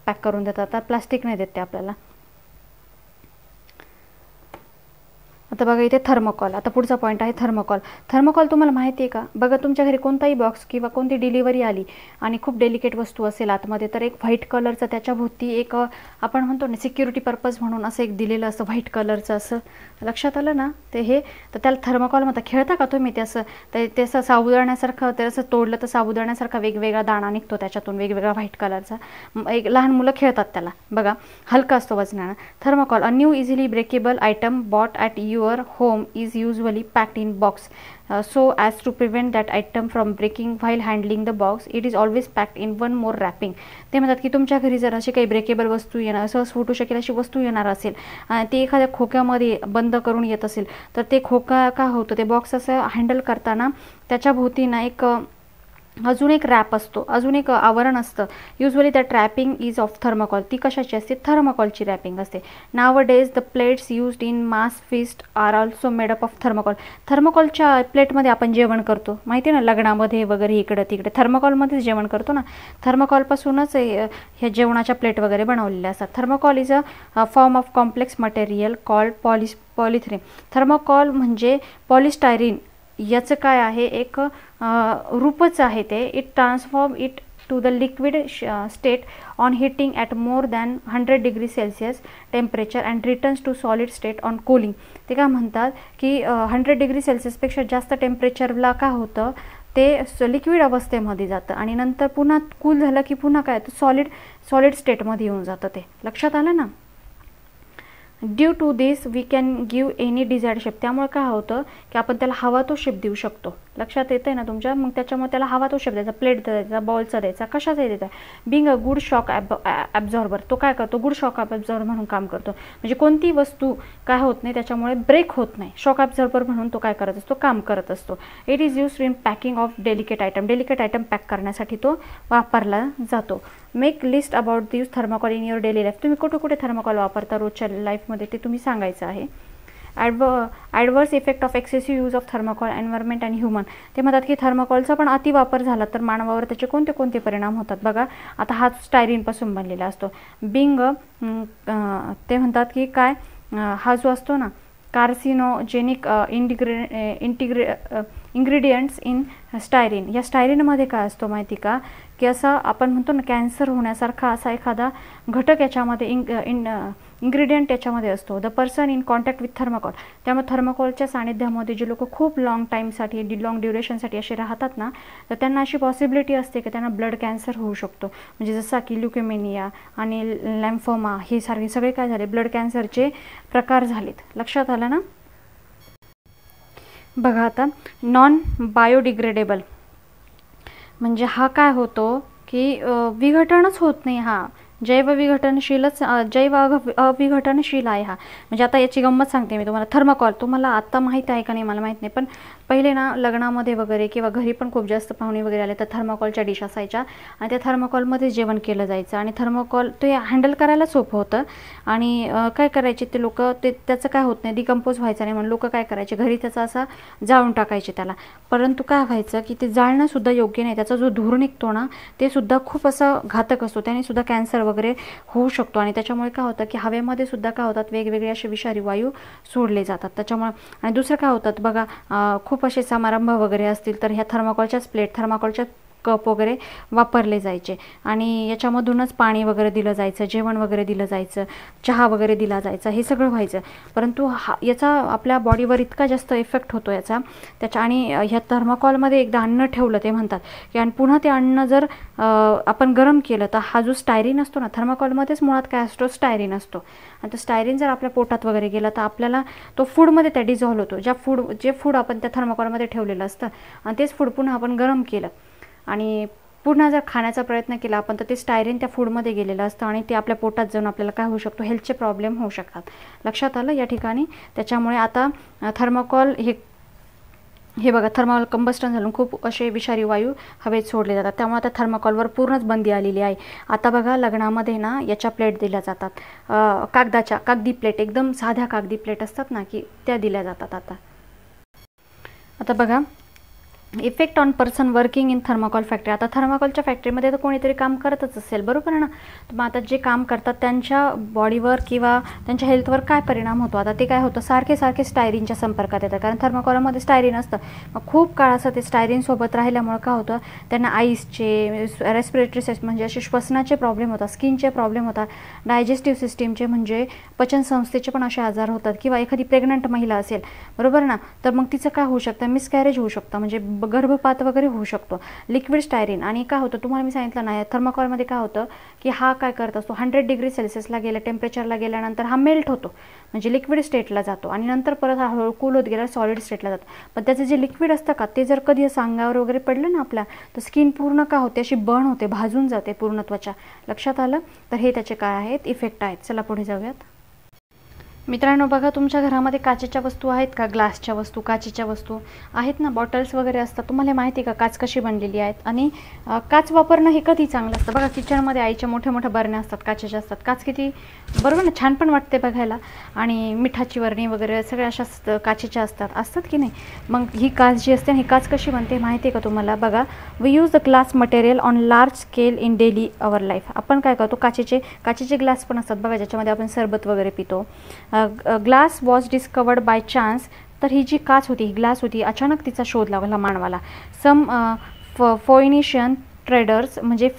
पॅक करून देतात, आता प्लास्टिक नाही देत ते आपल्याला. आता बघा इथे थर्मोकॉल, आता पुढचा पॉईंट आहे थर्मोकॉल. थर्मोकॉल तुम्हाला माहिती आहे का बघा, तुमच्या घरी कोणताही बॉक्स किंवा कोणती डिलिव्हरी आली आणि खूप डेलिकेट वस्तू असेल आतमध्ये, तर एक व्हाईट कलरचं त्याच्याभोवती एक आपण म्हणतो ना सिक्युरिटी पर्पज म्हणून असं एक दिलेलं असं व्हाईट कलरचं, असं लक्षात आलं ना ते हे, तर त्याला थर्मोकॉल म्हणतात. खेळता का तुम्ही ते असं, ते असं साबुदाण्यासारखं, ते असं तोडलं तर साबुदाण्यासारखा वेगवेगळा दाणा निघतो त्याच्यातून, वेगवेगळा व्हाईट कलरचा. एक लहान मुलं खेळतात त्याला बघा, हलका असतो वजनानं. Thermocol, a new easily breakable item bought at your home is usually packed in box so as to prevent that item from breaking while handling the box. It is always packed in one more wrapping. ते म्हणतात की तुमच्या घरी जर अशी काही breakable वस्तू येणार, सहज फुटू शकेल अशी वस्तू येणार असेल आणि ती एखाद्या खोक्यामध्ये बंद करून येत असेल, तर ते खोका का होतं, ते बॉक्स असं हँडल करताना त्याच्या भोवती ना एक अजून एक रॅप असतो, अजून एक आवरण असतं. Usually that wrapping is of thermocol. ती कशाची असते, थर्मोकॉलची रॅपिंग असते. Nowadays the plates used in mass feast are also made up of thermocol. थर्मोकॉलच्या प्लेटमध्ये आपण जेवण करतो माहिती आहे ना, लग्नामध्ये वगैरे इकडं तिकडे थर्मोकॉलमध्येच जेवण करतो ना, थर्मोकॉलपासूनच ह्या जेवणाच्या प्लेट वगैरे बनवलेल्या असतात. Thermocol is a form of complex material called polystyrene. थर्मोकॉल म्हणजे पॉलिस्टायरीन, याचं काय आहे, एक रूपच आहे ते. It transform it to the liquid state on heating at more than 100 degree Celsius temperature and returns to solid state on cooling. ते काय म्हणतात की 100 डिग्री सेल्सिअसपेक्षा जास्त टेम्परेचरला काय होतं, ते लिक्विड अवस्थेमध्ये जातं आणि नंतर पुन्हा कूल झालं की पुन्हा काय तर सॉलिड स्टेटमध्ये येऊन जातं. ते लक्षात आलं ना. Due to this we can give any desired shape. त्यामुळे काय होतं की आपण त्याला हवा तो शेप देऊ शकतो. लक्षात येतं आहे ना तुमच्या. मग त्याच्यामुळे त्याला हवा तो शेप द्यायचा, प्लेटचा द्यायचा, बॉलचा द्यायचा, कशाचाही द्यायचा. Being a good shock absorber. तो काय करतो, गुड शॉक ॲब्झॉर्बर म्हणून काम करतो. म्हणजे कोणती वस्तू काय होत नाही, त्याच्यामुळे ब्रेक होत नाही. शॉक ॲब्झॉर्बर म्हणून तो काय करत असतो, काम करत असतो. It is used in packing of delicate item. Delicate item pack करण्यासाठी तो वापरला जातो. Make list about the use thermocol in your daily life. तुम्ही कुठे कुठे थर्मोकॉल वापरता रोजच्या लाईफमध्ये ते तुम्ही सांगायचं आहे. Adverse effect of excessive use of thermocol environment and human. ते म्हणतात की थर्मोकॉलचा पण अतिवापर झाला तर मानवावर त्याचे कोणते कोणते परिणाम होतात बघा. आता हा स्टायरीनपासून बनलेला असतो. बिंग ते म्हणतात की काय, हा जो असतो ना कार्सिनोजेनिक इंग्रेडियंट्स इन स्टायरीन. या स्टायरीनमध्ये काय असतो माहिती का, की असं आपण म्हणतो ना कॅन्सर होण्यासारखा असा एखादा घटक याच्यामध्ये इन्ग्रेडियंट त्याच्यामध्ये असतो. The person in contact with thermocol, त्यामुळे थर्माकोलच्या सानिध्यामध्ये जे लोक खूप लॉंग टाईमसाठी लॉंग ड्युरेशनसाठी असे राहतात ना, तर त्यांना अशी पॉसिबिलिटी असते की त्यांना ब्लड कॅन्सर होऊ शकतो. म्हणजे जसा की ल्युकेमिनिया आणि लॅम्फोमा हे सारखे सगळे काय झाले, ब्लड कॅन्सरचे प्रकार झालेत. लक्षात आलं ना. बघा आता, नॉन बायोडिग्रेडेबल म्हणजे हा काय होतो की विघटनच होत नाही, हा जैव अविघटनशील आहे हा. म्हणजे आता याची गंमत सांगते मी तुम्हाला. थर्माकोल तुम्हाला आता माहीत आहे का नाही मला माहीत नाही, पण पहिले ना लग्नामध्ये वगैरे किंवा घरी पण खूप जास्त पाहुणे वगैरे आले तर थर्माकोलच्या डिश असायच्या आणि त्या थर्माकोलमध्ये जेवण केलं जायचं. आणि थर्माकोल ते हँडल करायला सोपं होतं. आणि काय करायचे ते लोक, ते त्याचं काय होत नाही, डिकम्पोज व्हायचं नाही म्हणून लोक काय करायचे, घरी त्याचा असा जाळून टाकायचे त्याला. परंतु काय व्हायचं की ते जाळणंसुद्धा योग्य नाही. त्याचा जो धूर निघतो ना ते सुद्धा खूप असं घातक असतो, त्याने सुद्धा कॅन्सर वगैरे होऊ शकतो. आणि त्याच्यामुळे काय होतं की हवेमध्ये सुद्धा काय होतात, वेगवेगळे असे विषारी वायू सोडले जातात त्याच्यामुळे. आणि दुसरं काय होतात बघा, खूप असे समारंभ वगैरे असतील तर ह्या थर्माकोलच्याच प्लेट, थर्माकोलच्या कप वगैरे वापरले जायचे. आणि याच्यामधूनच पाणी वगैरे दिलं जायचं, जेवण वगैरे दिलं जायचं, चहा वगैरे दिला जायचा, हे सगळं व्हायचं. परंतु याचा आपल्या बॉडीवर इतका जास्त इफेक्ट होतो याचा त्याच्या. आणि ह्या थर्माकोलमध्ये एकदा अन्न ठेवलं ते म्हणतात की आणि पुन्हा ते अन्न जर आपण गरम केलं तर हा जो स्टायरीन असतो ना, थर्माकोलमध्येच मुळात काय असतो, स्टायरीन असतो. आणि तो स्टायरीन जर आपल्या पोटात वगैरे गेला तर आपल्याला तो फूडमध्ये त्या डिझॉल्व होतो. जे फूड आपण त्या थर्माकोलमध्ये ठेवलेलं असतं आणि तेच फूड पुन्हा आपण गरम केलं आणि पुन्हा जर खाण्याचा प्रयत्न केला आपण तर ते स्टायरीन त्या फूडमध्ये गेलेलं असतं आणि ते आपल्या पोटात जाऊन आपल्याला काय होऊ शकतो, हेल्थचे प्रॉब्लेम होऊ शकतात. लक्षात आलं या ठिकाणी. त्याच्यामुळे आता थर्माकोल हे बघा, थर्माकोल कंबस्टन झालं खूप असे विषारी वायू हवेत सोडले जातात. त्यामुळे आता थर्माकोलवर पूर्णच बंदी आलेली आहे. आता बघा लग्नामध्ये ना याच्या प्लेट दिल्या जातात, कागदी प्लेट, एकदम साध्या कागदी प्लेट असतात ना की त्या दिल्या जातात. आता बघा, effect on person working in thermocol factory. आता थर्माकोलच्या फॅक्टरीमध्ये तर कोणीतरी काम करतच असेल, बरोबर ना. तर मग आता जे काम करतात त्यांच्या बॉडीवर किंवा त्यांच्या हेल्थवर काय परिणाम होतो. आता ते काय होतं, सारखे स्टायरीनच्या संपर्कात येतात, कारण थर्माकोलमध्ये स्टायरीन असतं. मग खूप काळ असं ते स्टायरीनसोबत राहिल्यामुळे काय होतं, त्यांना आईसचे, रेस्पिरेटरी सिस्टम म्हणजे असे श्वसनाचे प्रॉब्लेम होतात, स्किनचे प्रॉब्लेम होतात, डायजेस्टिव्ह सिस्टीमचे म्हणजे पचनसंस्थेचे पण असे आजार होतात. किंवा एखादी प्रेग्नंट महिला असेल, बरोबर ना, तर मग तिचं काय होऊ शकतं, मिसकॅरेज होऊ शकतं, म्हणजे गर्भपात वगैरे होऊ शकतो. Liquid styrene. आणि काय होतं तुम्हाला मी सांगितलं नाही, थर्माकोलमध्ये काय होतं की हा काय करत असतो, 100 डिग्री सेल्सिअसला टेम्परेचरला गेल्यानंतर हा मेल्ट होतो, म्हणजे लिक्विड स्टेटला जातो आणि नंतर परत हा हळूहळू कूल होत गेला सॉलिड स्टेटला जातो. पण त्याचं जे लिक्विड असतं का ते जर कधी असं अंगावर वगैरे पडलं ना आपल्या, तर स्किन पूर्ण काय होते, अशी बर्न होते, भाजून जाते पूर्ण त्वचा. लक्षात आलं. तर हे त्याचे काय आहेत, इफेक्ट आहेत. चला पुढे जाऊयात. मित्रांनो बघा, तुमच्या घरामध्ये काचेच्या वस्तू आहेत का, ग्लासच्या वस्तू, काचेच्या वस्तू आहेत ना, बॉटल्स वगैरे असतात. तुम्हाला माहिती आहे का काच कशी बनलेली आहेत. आणि काच वापरणं हे कधी चांगलं असतं. बघा किचनमध्ये आईच्या मोठ्या मोठ्या बरण्या असतात, काचेच्या असतात. काच किती बरोबर ना, छान पण वाटते बघायला. आणि मिठाची बरणी वगैरे सगळ्या अशा काचेच्या असतात की नाही. मग ही काच जी असते ही काच कशी बनते माहिती आहे का तुम्हाला. बघा, we use the glass material on large scale in daily our life. आपण काय करतो, काचेचे ग्लास पण असतात बघा, ज्याच्यामध्ये आपण सरबत वगैरे पितो. Glass was discovered by chance. तर ही जी काच होती, ही ग्लास होती, अचानक तिचा शोध लागला मानवाला. सम फोइनिशियन ट्रेडर्स म्हणजे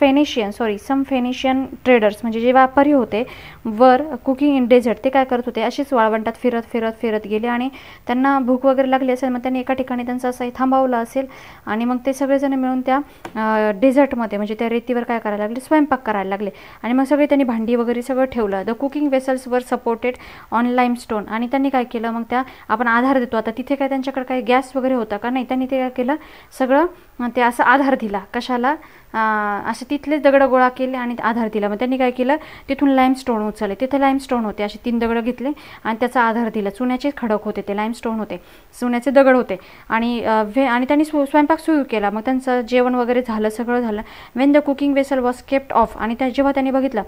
सम फेनिशियन ट्रेडर्स म्हणजे जे व्यापारी होते वर कुकिंग इन डेझर्ट. ते काय करत होते, अशीच वाळवंटात फिरत गेले आणि त्यांना भूक वगैरे लागली असेल. मग त्यांनी एका ठिकाणी त्यांचं असं थांबवलं असेल आणि मग ते सगळेजण मिळून त्या डेझर्टमध्ये म्हणजे त्या रेतीवर काय करायला लागले, स्वयंपाक करायला लागले. आणि मग सगळे त्यांनी भांडी वगैरे सगळं ठेवलं. The cooking vessels were supported on limestone. आणि त्यांनी काय केलं, मग त्या आपण आधार देतो, आता तिथे काय त्यांच्याकडे काही गॅस वगैरे होता का नाही, त्यांनी ते काय केलं, सगळं ते असं आधार दिला. कशाला, असे तिथलेच दगड गोळा केले आणि आधार दिला. मग त्यांनी काय केलं, तिथून लाईमस्टोन उचलले, तिथे लाईमस्टोन होते, असे 3 दगड घेतले आणि त्याचा आधार दिला. चुन्याचे खडक होते, ते लाईमस्टोन होते, चुन्याचे दगड होते. आणि त्यांनी स्वयंपाक सुरू केला. मग त्यांचं जेवण वगैरे झालं, सगळं झालं. Wien the cooking vessel was kept of. आणि जेव्हा त्यांनी बघितलं,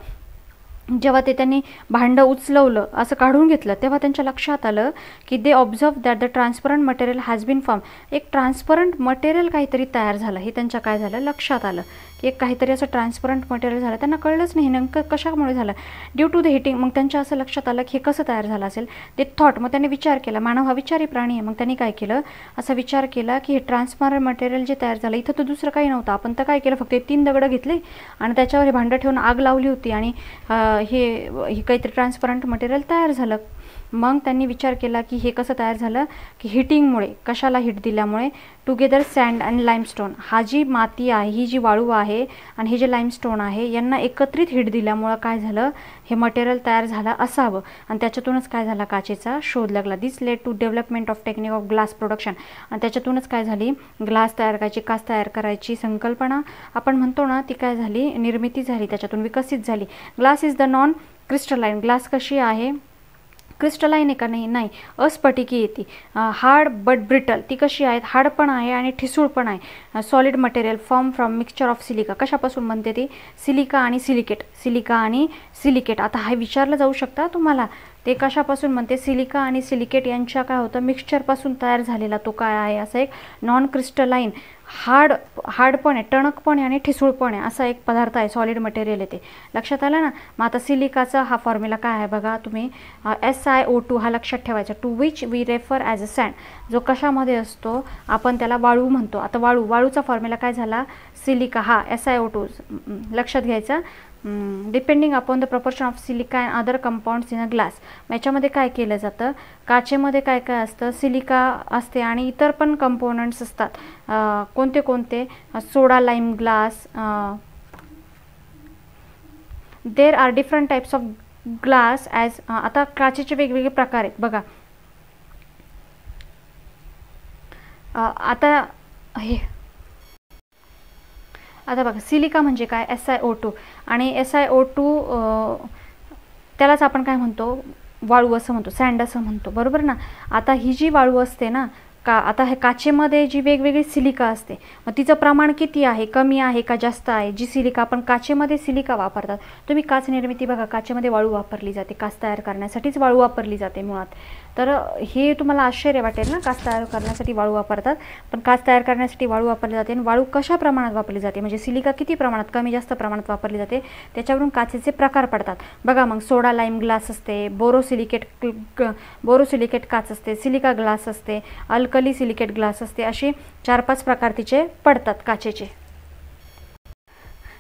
जेव्हा त्यांनी भांडं उचलवलं, असं काढून घेतलं, तेव्हा त्यांच्या लक्षात आलं की they observe that the transparent material has been form. एक ट्रान्सपरंट मटेरियल काहीतरी तयार झालं, हे त्यांच्या काय झालं लक्षात आलं की एक काहीतरी असं ट्रान्सपरंट मटेरियल झालं. त्यांना कळलंच नाही नेमकं कशामुळे झालं. Due to the heating. मग त्यांच्या असं लक्षात आलं की हे कसं तयार झालं असेल. ते थॉट. मग त्यांनी विचार केला. मानव हा विचारी प्राणी आहे. मग त्यांनी काय केलं, असा विचार केला की हे ट्रान्सपरंट मटेरियल जे तयार झालं, इथं तर दुसरं काही नव्हतं. आपण तर काय केलं, फक्त 3 दगडं घेतले आणि त्याच्यावर हे भांडं ठेवून आग लावली होती आणि हे काहीतरी ट्रान्सपरंट मटेरियल तयार झालं. मग त्यांनी विचार केला की हे कसं तयार झालं, की हिटिंगमुळे. कशाला हिट दिल्यामुळे, टुगेदर सँड अँड लाईमस्टोन. हा जी माती आहे, ही जी वाळू आहे आणि हे जे लाईमस्टोन आहे, यांना एकत्रित हिट दिल्यामुळं काय झालं, हे मटेरियल तयार झालं असावं. आणि त्याच्यातूनच काय झाला, काचेचा शोध लागला. This led to development of technique of glass production. आणि त्याच्यातूनच काय झाली, ग्लास तयार करायची, काच तयार करायची संकल्पना आपण म्हणतो ना, ती काय झाली, निर्मिती झाली, त्याच्यातून विकसित झाली. Glass is the non crystalline. Glass कशी आहे, क्रिस्टलाइन आहे का, नाही, अस्फटिकी येते. Hard but brittle. ती कशी आहे, हार्ड पण आहे आणि ठिसूळ पण आहे. Solid material form from mixture of silica. कशापासून बनते ती, सिलिका आणि सिलिकेट. सिलिका आणि सिलिकेट. आता हे विचारलं जाऊ शकता तुम्हाला, ते कशापासून म्हणते, सिलिका आणि सिलिकेट यांच्या काय होतं, मिक्सचरपासून तयार झालेला तो काय आहे, असा एक नॉन क्रिस्टलाइन, हार्ड पण आहे, टणक पण आहे आणि ठिसूळ पण आहे, असा एक पदार्थ आहे, सॉलिड मटेरियल आहे ते. लक्षात आलं ना. मग आता सिलिकाचा हा फॉर्म्युला काय आहे बघा तुम्ही, SiO2 हा लक्षात ठेवायचा. To which we refer as a sand. जो कशामध्ये असतो, आपण त्याला वाळू म्हणतो. आता वाळूचा फॉर्म्युला काय झाला, सिलिका हा SiO2 लक्षात घ्यायचा. Depending upon the proportion of silica and other compounds in a glass. याच्यामध्ये काय केलं जातं, काचेमध्ये काय काय असतं, सिलिका असते आणि इतर पण कंपोनंट्स असतात. कोणते कोणते, soda lime glass. There are different types of glass as. आता काचेचे वेगवेगळे प्रकार आहेत बघा. आता बघा, सिलिका म्हणजे काय, SiO2. आणि SiO2 त्यालाच आपण काय म्हणतो, वाळू असं म्हणतो, सँड असं म्हणतो, बरोबर ना. आता ही जी वाळू असते ना, आता हे काचेमध्ये जी वेगवेगळी सिलिका असते, मग तिचं प्रमाण किती आहे, कमी आहे का जास्त आहे. जी सिलिका आपण काचेमध्ये सिलिका वापरतात. तुम्ही काच निर्मिती बघा, काचेमध्ये वाळू वापरली जाते, काच तयार करण्यासाठीच वाळू वापरली जाते मुळात. तर हे तुम्हाला आश्चर्य वाटेल ना, काच तयार करण्यासाठी वाळू वापरतात, पण काच तयार करण्यासाठी वाळू वापरली जाते. आणि वाळू कशा प्रमाणात वापरली जाते, म्हणजे सिलिका किती प्रमाणात, कमी जास्त प्रमाणात वापरली जाते, त्याच्यावरून काचेचे प्रकार पडतात बघा. मग सोडा लाईम ग्लास असते, बोरोसिलिकेट काच असते, सिलिका ग्लास असते, अल्कली सिलिकेट ग्लास असते, असे 4-5 प्रकार तिचे पडतात काचेचे.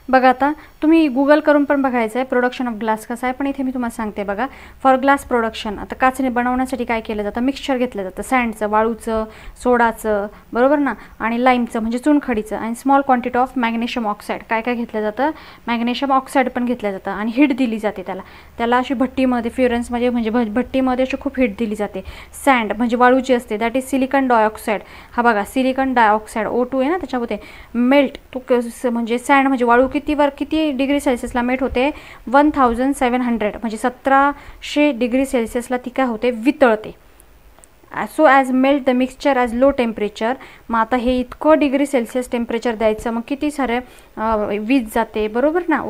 बघा, आता तुम्ही गुगल करून पण बघायचं आहे प्रोडक्शन ऑफ ग्लास कसं आहे, पण इथे मी तुम्हाला सांगते बघा. फॉर ग्लास प्रोडक्शन, आता काचने बनवण्यासाठी काय केलं जातं, मिक्सचर घेतलं जातं, सँडचं, वाळूचं, सोडाचं, बरोबर ना, आणि लाईमचं म्हणजे चुनखडीचं, आणि small quantity of magnesium oxide. काय काय घेतलं जातं, मॅग्नेशियम ऑक्साईड पण घेतलं जातं, आणि हीट दिली जाते त्याला अशी भट्टीमध्ये, फ्युरन्समध्ये म्हणजे भट्टीमध्ये अशी खूप हीट दिली जाते. सँड म्हणजे वाळूची असते, दॅट इज सिलिकॉन डायऑक्साईड. हा बघा, सिलिकॉन डायऑक्साईड O2 आहे ना त्याच्यामध्ये. मेल्ट म्हणजे सँड म्हणजे वाळू किती डिग्री सेल्सिअसला मेल्ट होते, 1700 म्हणजे 1700 डिग्री सेल्सिअसला ती काय होते, वितळते. So as melt the mixture as low temperature. मग आता हे इतकं डिग्री सेल्सिअस टेम्परेचर द्यायचं, मग किती सारे वीज जाते, बरोबर ना.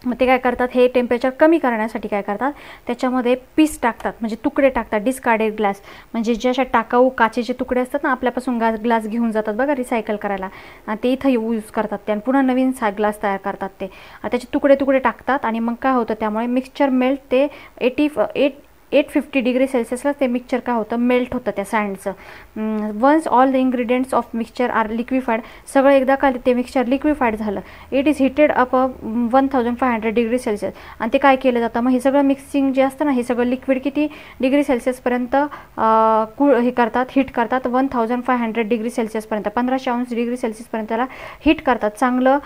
मग ते काय करतात, हे टेम्परेचर कमी करण्यासाठी काय करतात, त्याच्यामध्ये पीस टाकतात, म्हणजे तुकडे टाकतात. डिस्कार्डेड ग्लास म्हणजे जे अशा टाकाऊ काचेचे तुकडे असतात ना, आपल्यापासून ग्लास घेऊन जातात बघा रिसायकल करायला, ते इथं यूज करतात ते, आणि पुन्हा नवीन ग्लास तयार करतात ते. त्याचे तुकडे टाकतात, आणि मग काय होतं, त्यामुळे मिक्सचर मेल्ट ते 850 डिग्री सेल्सिअसला ते मिक्सचर काय होतं, मेल्ट होतं त्या सँडचं. Once all the ingredients of mixture are liquefied. सगळं एकदा का ते मिक्सचर लिक्विफाईड झालं, it is heated up 1500 degree Celsius. आणि ते काय केलं जातं, मग हे सगळं मिक्सिंग जे असतं ना, हे सगळं लिक्विड किती डिग्री सेल्सिअसपर्यंत हीट करतात, 1500 डिग्री सेल्सिअसपर्यंत, 1500 डिग्री सेल्सिअसपर्यंत त्याला हीट करतात, चांगलं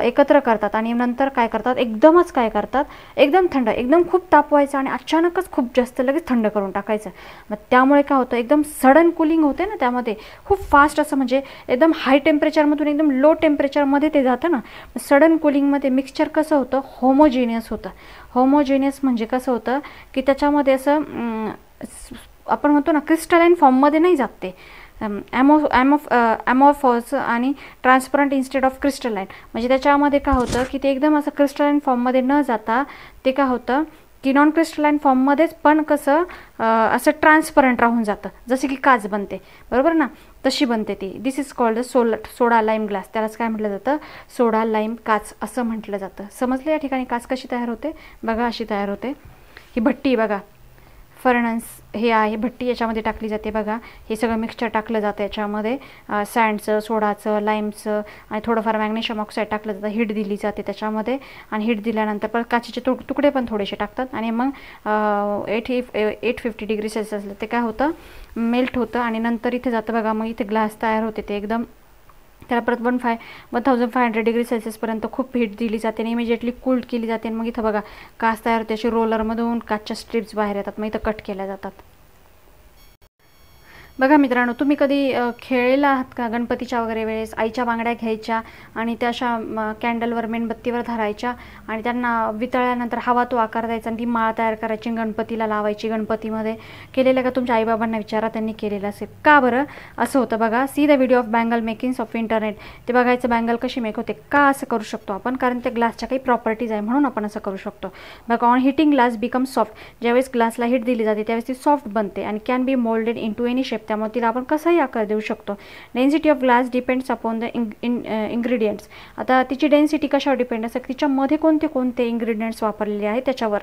एकत्र करतात. आणि नंतर काय करतात, एकदमच काय करतात, एकदम थंड, एकदम खूप तापवायचं आणि अचानकच खूप जास्त लगेच थंड करून टाकायचं. मग त्यामुळे काय होतं, एकदम सडन कुलिंग होते ना, त्यामध्ये खूप फास्ट असं, म्हणजे एकदम हाय टेम्परेचरमधून एकदम लो टेम्परेचरमध्ये ते जातं ना. सडन कुलिंगमध्ये मिक्सचर कसं होतं, होमोजेनियस होतं. होमोजेनियस म्हणजे कसं होतं, की त्याच्यामध्ये असं आपण म्हणतो ना, क्रिस्टलाइन फॉर्ममध्ये नाही जात ते, ॲमॉर्फस आणि ट्रान्सपरंट इन्स्टेड ऑफ क्रिस्टलाइन. म्हणजे त्याच्यामध्ये काय होतं, की ते एकदम असं क्रिस्टलाइन फॉर्ममध्ये न जाता ते काय होतं, की नॉन क्रिस्टलाइन फॉर्ममध्येच पण कसं असं ट्रान्सपरंट राहून जातं, जसे की काच बनते, बरोबर ना. तशी बनते ती. This is called the soda lime glass. त्यालाच काय म्हटलं जातं, सोडा लाईम काच असं म्हटलं जातं. समजलं या ठिकाणी काच कशी तयार होते बघा, अशी तयार होते. ही भट्टी बघा, फर्नस हे आहे भट्टी, याच्यामध्ये टाकली जाते बघा. हे सगळं मिक्सचर टाकलं जातं याच्यामध्ये, सँडचं, सोडाचं, लाईमचं आणि थोडंफार मॅग्नेशियम ऑक्साईड टाकलं जातं. हीट दिली जाते त्याच्यामध्ये आणि हीट दिल्यानंतर परत काचेचे तुकडे पण थोडेसे टाकतात आणि मग 850 डिग्री सेल्सिअसला ते काय होतं, मेल्ट होतं आणि नंतर इथे जातं बघा. मग इथे ग्लास तयार होते. ते एकदम त्याला परत 1500 डिग्री सेल्सिअसपर्यंत खूप हीट दिली जाते आणि इमिजिएटली कूल्ड केली जाते. मग इथं बघा काच तयार होते. अशी रोलरमधून काचच्या स्ट्रिप्स बाहेर येतात, मग इथं कट केल्या जातात. बघा मित्रांनो, तुम्ही कधी खेळलेला आहात का गणपतीच्या वगैरे वेळेस? आईच्या बांगड्या घ्यायच्या आणि त्या अशा कॅन्डलवर, मेणबत्तीवर धरायच्या आणि त्यांना वितळल्यानंतर हवा तो आकार द्यायचा आणि ती माळ तयार करायची, गणपतीला लावायची. गणपतीमध्ये केलेलं का? तुमच्या आईबाबांना विचारा, त्यांनी केलेलं असेल का बरं? असं होतं बघा. See the video off bangle makings of internet. ते बघायचं बँगल कशी मेक होते. का असं करू शकतो आपण? कारण त्या ग्लासच्या काही प्रॉपर्टीज आहे म्हणून आपण असं करू शकतो बघा. On heating glass become soft. ज्यावेळेस ग्लासला हीट दिली जाते त्यावेळेस ती सॉफ्ट बनते आणि can be moulded into any shape. त्यामुळे तिला आपण कसाही आकार देऊ शकतो. Density of glass depends upon the ingredients. आता तिची डेन्सिटी कशावर डिपेंड असते, तिच्यामध्ये कोणते कोणते इन्ग्रेडियंट्स वापरलेले आहेत त्याच्यावर.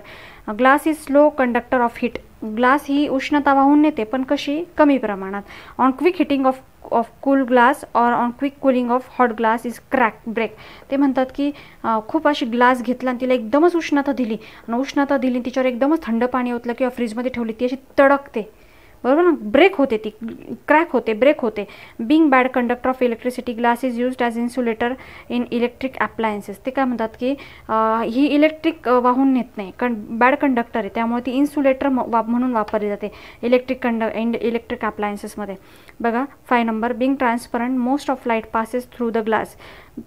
Glass is slow conductor of heat. Glass ही उष्णता वाहून नेते, पण कशी? कमी प्रमाणात. On quick heating of cool glass or on quick cooling of hot glass is crack break. ते म्हणतात की खूप अशी ग्लास घेतला आणि तिला एकदमच उष्णता दिली आणि उष्णता दिली तिच्यावर एकदमच थंड पाणी ओतलं किंवा फ्रीजमध्ये ठेवली, ती अशी तडकते, बरोबर ना, ब्रेक होते, ती क्रॅक होते, ब्रेक होते. Being bad conductor of electricity, glass is used as insulator in electric appliances. ते काय म्हणतात की ही इलेक्ट्रिक वाहून नेत नाही, बॅड कंडक्टर आहे, त्यामुळे ती इन्सुलेटर म्हणून वापरली जाते इलेक्ट्रिक ॲप्लायन्सेसमध्ये. बघा 5 number, being transparent most of light passes through the glass.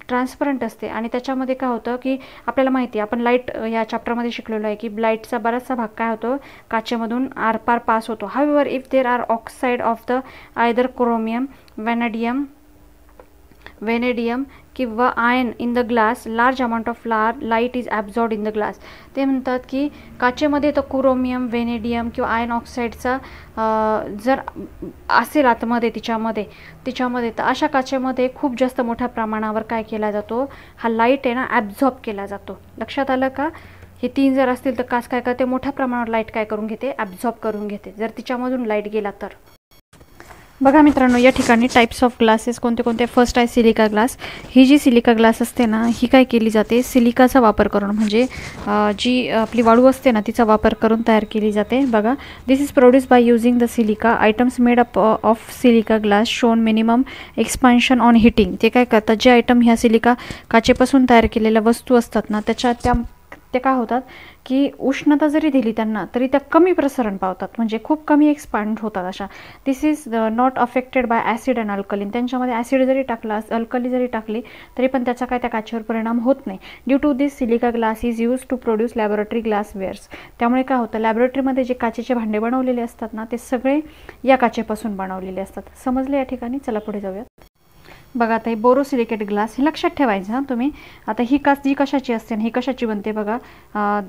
Transparent असते आणि त्याच्यामध्ये काय होतं की आपल्याला माहिती आहे, आपण लाईट या चॅप्टरमध्ये शिकलेलो आहे की लाईटचा बराचसा भाग काय होतो, काचेमधून आरपार पास होतो. However if there are oxide of the either chromium, vanadium किंवा iron in the glass, large amount of light is absorbed in the glass. ते म्हणतात की काचेमध्ये तर क्रोमियम, वेनेडियम किंवा आयन ऑक्साईडचा जर असेल आतमध्ये तिच्यामध्ये तर अशा काचेमध्ये खूप जास्त मोठ्या प्रमाणावर काय केला जातो, हा लाईट आहे ना ॲब्झॉर्ब केला जातो. लक्षात आलं का? हे 3 जर असतील तर काच काय करते, मोठ्या प्रमाणावर लाईट काय करून घेते, ॲब्झॉर्ब करून घेते, जर तिच्यामधून लाईट गेला तर. बघा मित्रांनो, या ठिकाणी टाइप्स ऑफ ग्लासेस कोणते कोणते. फर्स्ट आहे सिलिका ग्लास. ही जी सिलिका ग्लास असते ना, ही काय केली जाते, सिलिकाचा वापर करून, म्हणजे जी आपली वाळू असते ना तिचा वापर करून तयार केली जाते. बघा, this is produce by using the silica. Items made up of silica glass shown minimum expansion on heating. ते काय करतात, जे आयटम ह्या सिलिका काचेपासून तयार केलेल्या वस्तू असतात ना ते काय होतात की उष्णता जरी दिली त्यांना तरी त्या कमी प्रसरण पावतात, म्हणजे खूप कमी एक्सपांड होतात अशा. This is not affected by acid and alkaline. त्यांच्यामध्ये ॲसिड जरी टाकला, अल्कली जरी टाकली तरी पण त्याचा काय त्या काचेवर परिणाम होत नाही. Due to this silica glass is use to produce laboratory glasswares. त्यामुळे काय होतं, लॅबोरेटरीमध्ये जे काचेचे भांडे बनवलेले असतात ना ते सगळे या काचेपासून बनवलेले असतात. समजले या ठिकाणी? चला पुढे जाऊयात. बघा आता हे बोरोसिलिकेट ग्लास, हे लक्षात ठेवायचं हां तुम्ही. आता ही काच जी कशाची असते आणि ही कशाची बनते बघा.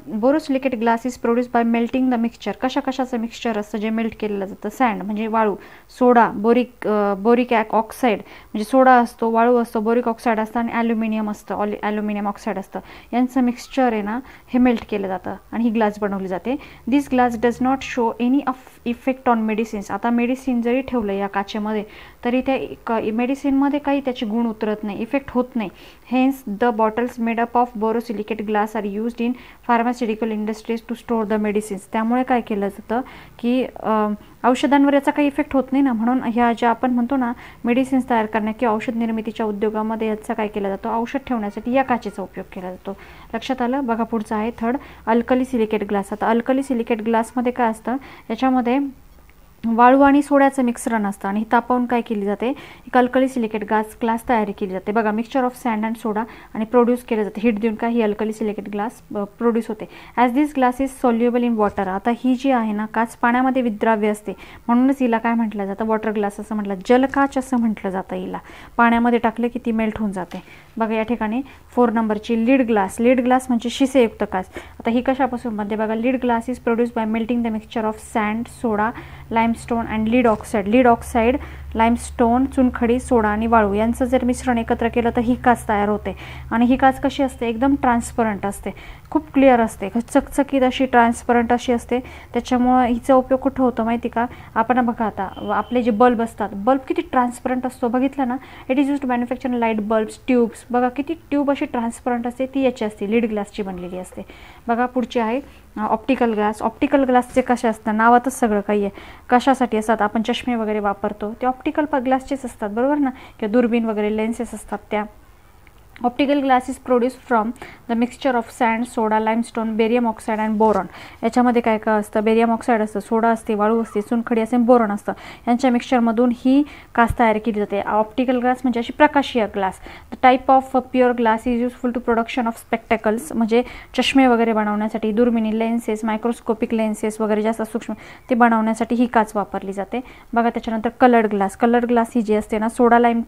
Borosilicate glass is produce by melting the mixture. कशाचं मिक्सचर असतं जे मेल्ट केलेलं जातं. सँड म्हणजे वाळू, सोडा, बोरिक ऑक्साईड म्हणजे सोडा असतो, वाळू असतो, बोरिक ऑक्साईड असतं आणि ॲल्युमिनियम असतं, ॲल्युमिनियम ऑक्साईड असतं. यांचं मिक्सचर आहे ना हे मेल्ट केलं जातं आणि ही ग्लास बनवली जाते. This glass does not show any effect on medicines. आता मेडिसिन जरी ठेवलं या काचेमध्ये तरी त्या मेडिसिनमध्ये काही त्याचे गुण उतरत नाही, इफेक्ट होत नाही. Hence the bottles made up of borosilicate glass are used in pharmaceutical industries to store the medicines. त्यामुळे काय केलं जातं की औषधांवर याचा काही इफेक्ट होत नाही ना, म्हणून ह्या ज्या आपण म्हणतो ना मेडिसिन्स तयार करण्या किंवा औषध निर्मितीच्या उद्योगामध्ये याचा काय केला जातो, औषध ठेवण्यासाठी या काचेचा उपयोग केला जातो. लक्षात आलं? बघा पुढचं आहे थर्ड, अल्कली सिलिकेट ग्लास. आता अल्कली सिलिकेट ग्लासमध्ये काय असतं, याच्यामध्ये वाळू आणि सोड्याचं मिश्रण असतं आणि तापवून काय केली जाते, एक अल्कली सिलिकेट ग्लास तयारी केली जाते. बघा, मिक्सचर ऑफ सँड अँड सोडा आणि प्रोड्यूस केलं जातं. हीट देऊन काय ही अल्कली सिलिकेट ग्लास प्रोड्यूस होते. As this glass is soluble in water. आता ही जी आहे ना काच पाण्यामध्ये विद्राव्य असते, म्हणूनच हिला काय म्हटलं जातं, वॉटर ग्लास असं म्हटलं, जलकाच असं म्हटलं जातं हिला. पाण्यामध्ये टाकले की ती मेल्ट होऊन जाते. बघा या ठिकाणी 4 नंबरची लीड ग्लास. लीड ग्लास म्हणजे शिसेयुक्त काच. आता ही कशापासून बनते बघा. Lead glass is produce by melting the mixture of sand, soda, lime limestone and lead oxide. Lead oxide, limestone, चुनखडी, सोडा आणि वाळू यांचं जर मिश्रण एकत्र केलं तर ही काच तयार होते. आणि ही काच कशी असते, एकदम ट्रान्सपरंट असते, खूप क्लिअर असते, चकचकीत अशी ट्रान्सपरंट अशी असते. त्याच्यामुळं हिचा उपयोग कुठं होतो माहिती का, आपण बघा आता आपले जे बल्ब असतात, बल्ब किती ट्रान्सपरंट असतो बघितलं ना. It is use to manufacture light bulbs, tubes. बघा किती ट्यूब अशी ट्रान्सपरंट असते, ती याची असते, लीड ग्लासची बनलेली असते. बघा पुढची आहे ऑप्टिकल ग्लास. ऑप्टिकल ग्लासचे कसे असतात, नावातच सगळं काही आहे. कशासाठी असतात, आपण चष्मे वगैरे वापरतो ते ऑप्टिकल ग्लासचेच असतात, बरोबर ना, किंवा दुर्बीण वगैरे लेन्सेस असतात त्या. Optical glass is produce from the mixture of sand, soda, limestone, barium oxide and boron. याच्यामध्ये काय काय असतं, बेरियम ऑक्साईड असतं, सोडा असते, वाळू असते, चुनखडी असते, बोरॉन असतं. यांच्या मिक्सचरमधून ही काच तयार केली जाते. ऑप्टिकल ग्लास म्हणजे अशी प्रकाशीय glass. The type of pure glass is useful to production of spectacles, म्हणजे चष्मे वगैरे बनवण्यासाठी, दुर्बिणी, लेन्सेस, मायक्रोस्कोपिक लेन्सेस वगैरे जास्त सूक्ष्म ते बनवण्यासाठी ही काच वापरली जाते. बघा त्याच्यानंतर कलर्ड ग्लास. कलर्ड ग्लास ही जी असते ना, सोडा लाईम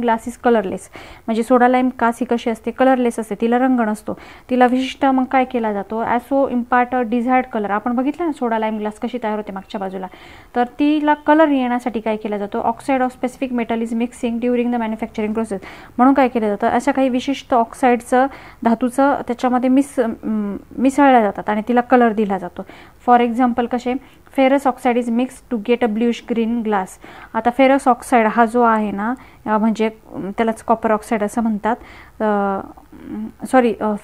ग्लास इज कलरलेस. म्हणजे सोडा लाईम काच ही कशी असते, कलरलेस असते, तिला रंग नसतो. तिला विशिष्ट मग काय केला जातो, ॲसो इम्पार्ट अ डिझायर्ड कलर. आपण बघितलं ना सोडा लाईम ग्लास कशी तयार होते मागच्या बाजूला, तर तिला कलर येण्यासाठी काय केला जातो, oxide of specific metal is mixing during the manufacturing process. म्हणून काय केलं जातं, अशा काही विशिष्ट ऑक्साईडचं, धातूचं त्याच्यामध्ये मिसळल्या जातात आणि तिला कलर दिला जातो. फॉर एक्झाम्पल कसे, ferrous oxide is mix to get a bluish green glass. आता फेरस ऑक्साईड हा जो आहे ना, म्हणजे त्यालाच कॉपर ऑक्साईड असं म्हणतात.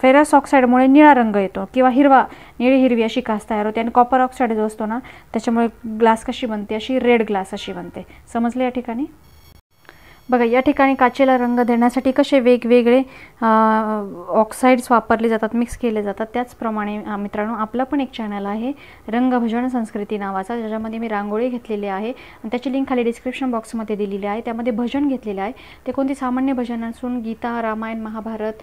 फेरस ऑक्साईडमुळे निळा रंग येतो किंवा निळी हिरवी अशी काच तयार होते. आणि कॉपर ऑक्साईड जो असतो ना, त्याच्यामुळे ग्लास कशी बनते, अशी रेड ग्लास अशी बनते. समजले या ठिकाणी. बघा या ठिकाणी काचेला रंग देण्यासाठी कसे वेगवेगळे ऑक्साईड्स वापरले जातात, मिक्स केले जातात. त्याचप्रमाणे मित्रांनो आपला पण एक चॅनल आहे रंगभजन संस्कृती नावाचा, ज्याच्यामध्ये मी रांगोळी घेतलेली आहे आणि त्याची लिंक खाली डिस्क्रिप्शन बॉक्समध्ये दिलेली आहे. त्यामध्ये भजन घेतलेले आहे. ते कोणती सामान्य भजन असून गीता, रामायण, महाभारत,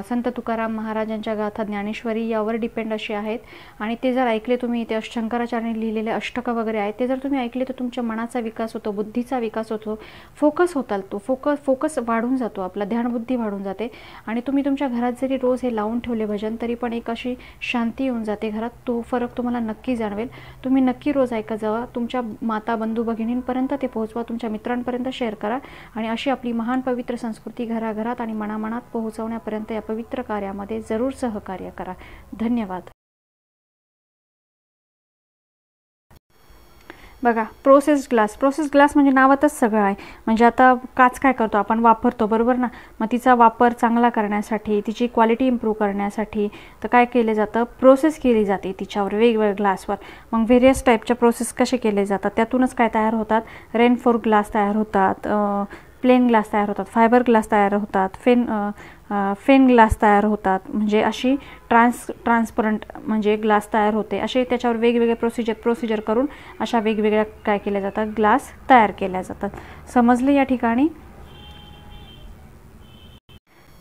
संत तुकाराम महाराजांच्या गाथा, ज्ञानेश्वरी यावर डिपेंड असे आहेत. आणि ते जर ऐकले तुम्ही, ते शंकराचार्यांनी लिहिलेले अष्टक वगैरे आहेत, ते जर तुम्ही ऐकले तर तुमच्या मनाचा विकास होतो, बुद्धीचा विकास होतो, फोकस होताल, तो फोकस वाढून जातो, आपला ध्यानबुद्धी वाढून जाते. आणि तुम्ही तुमच्या घरात जरी रोज हे लावून ठेवले भजन, तरी पण एक अशी शांती येऊन जाते घरात. तो फरक तुम्हाला नक्की जाणवेल. तुम्ही नक्की रोज ऐकत जावा. तुमच्या माता, बंधू, भगिनींपर्यंत ते पोहोचवा, तुमच्या मित्रांपर्यंत शेअर करा. आणि अशी आपली महान पवित्र संस्कृती घराघरात आणि मनामनात पोहोचवण्यापर्यंत या पवित्र कार्यामध्ये जरूर सहकार्य करा. धन्यवाद. बघा प्रोसेस्ड ग्लास म्हणजे नावातच सगळं आहे. म्हणजे आता काच काय करतो आपण, वापरतो, बरोबर ना. मग तिचा वापर चांगला करण्यासाठी, तिची क्वालिटी इम्प्रूव्ह करण्यासाठी तर काय केले जातं, प्रोसेस केली जाते तिच्यावर, वेगवेगळ्या ग्लासवर. मग व्हेरियस टाईपच्या प्रोसेस कसे केले जातात, त्यातूनच काय तयार होतात, रेनफोर ग्लास तयार होतात, प्लेन ग्लास तयार होतात, फायबर ग्लास तयार होतात, फेन ग्लास तयार होतात. म्हणजे अशी ट्रान्सपरंट म्हणजे ग्लास तयार होते. असे त्याच्यावर वेगवेगळे प्रोसिजर करून अशा वेगवेगळ्या काय केल्या जातात, ग्लास तयार केल्या जातात. समजले या ठिकाणी.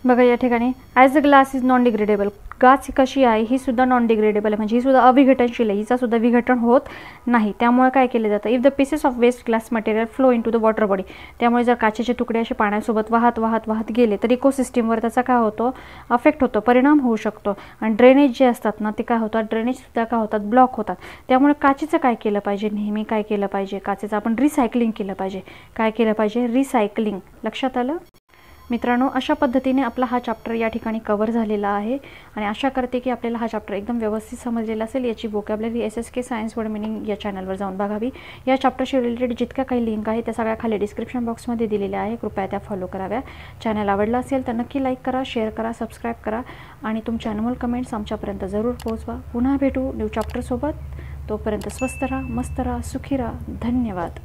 बघा या ठिकाणी as a glass is non degradable. काच कशी आहे, ही सुद्धा नॉन डिग्रेडेबल आहे, म्हणजे ही सुद्धा अविघटनशील आहे, हिचा सुद्धा विघटन होत नाही. त्यामुळे काय केले जातं, if the pieces of waste glass material flow into the water body. त्यामुळे जर काचेचे तुकडे असे पाण्यासोबत वाहत गेले तर इकोसिस्टीमवर त्याचा काय होतो, अफेक्ट होतो, परिणाम होऊ शकतो. आणि ड्रेनेज जे असतात ना, ते काय होतात, ड्रेनेजसुद्धा काय होतात, ब्लॉक होतात. त्यामुळे काचेचं काय केलं पाहिजे, नेहमी काय केलं पाहिजे, काचेचं आपण रिसायकलिंग केलं पाहिजे. काय केलं पाहिजे, रिसायकलिंग. लक्षात आलं मित्रांनो. अशा पद्धतीने आपला हा चॅप्टर या ठिकाणी कव्हर झालेला आहे. आणि आशा करते की आपल्याला हा चॅप्टर एकदम व्यवस्थित समजलेला असेल. याची vocabulary SSK science word meaning या चॅनलवर जाऊन बघावी. या चॅप्टरशी रिलेटेड जितक्या काही लिंक आहे त्या सगळ्या खाली डिस्क्रिप्शन बॉक्समध्ये दिलेल्या आहे, कृपया त्या फॉलो कराव्या. चॅनल आवडला असेल तर नक्की लाईक करा, शेअर करा, सबस्क्राईब करा आणि तुमच्या अनमोल कमेंट्स आमच्यापर्यंत जरूर पोहोचवा. पुन्हा भेटू न्यू चॅप्टरसोबत. तोपर्यंत स्वस्त राहा, मस्त राहा, सुखी राहा. धन्यवाद.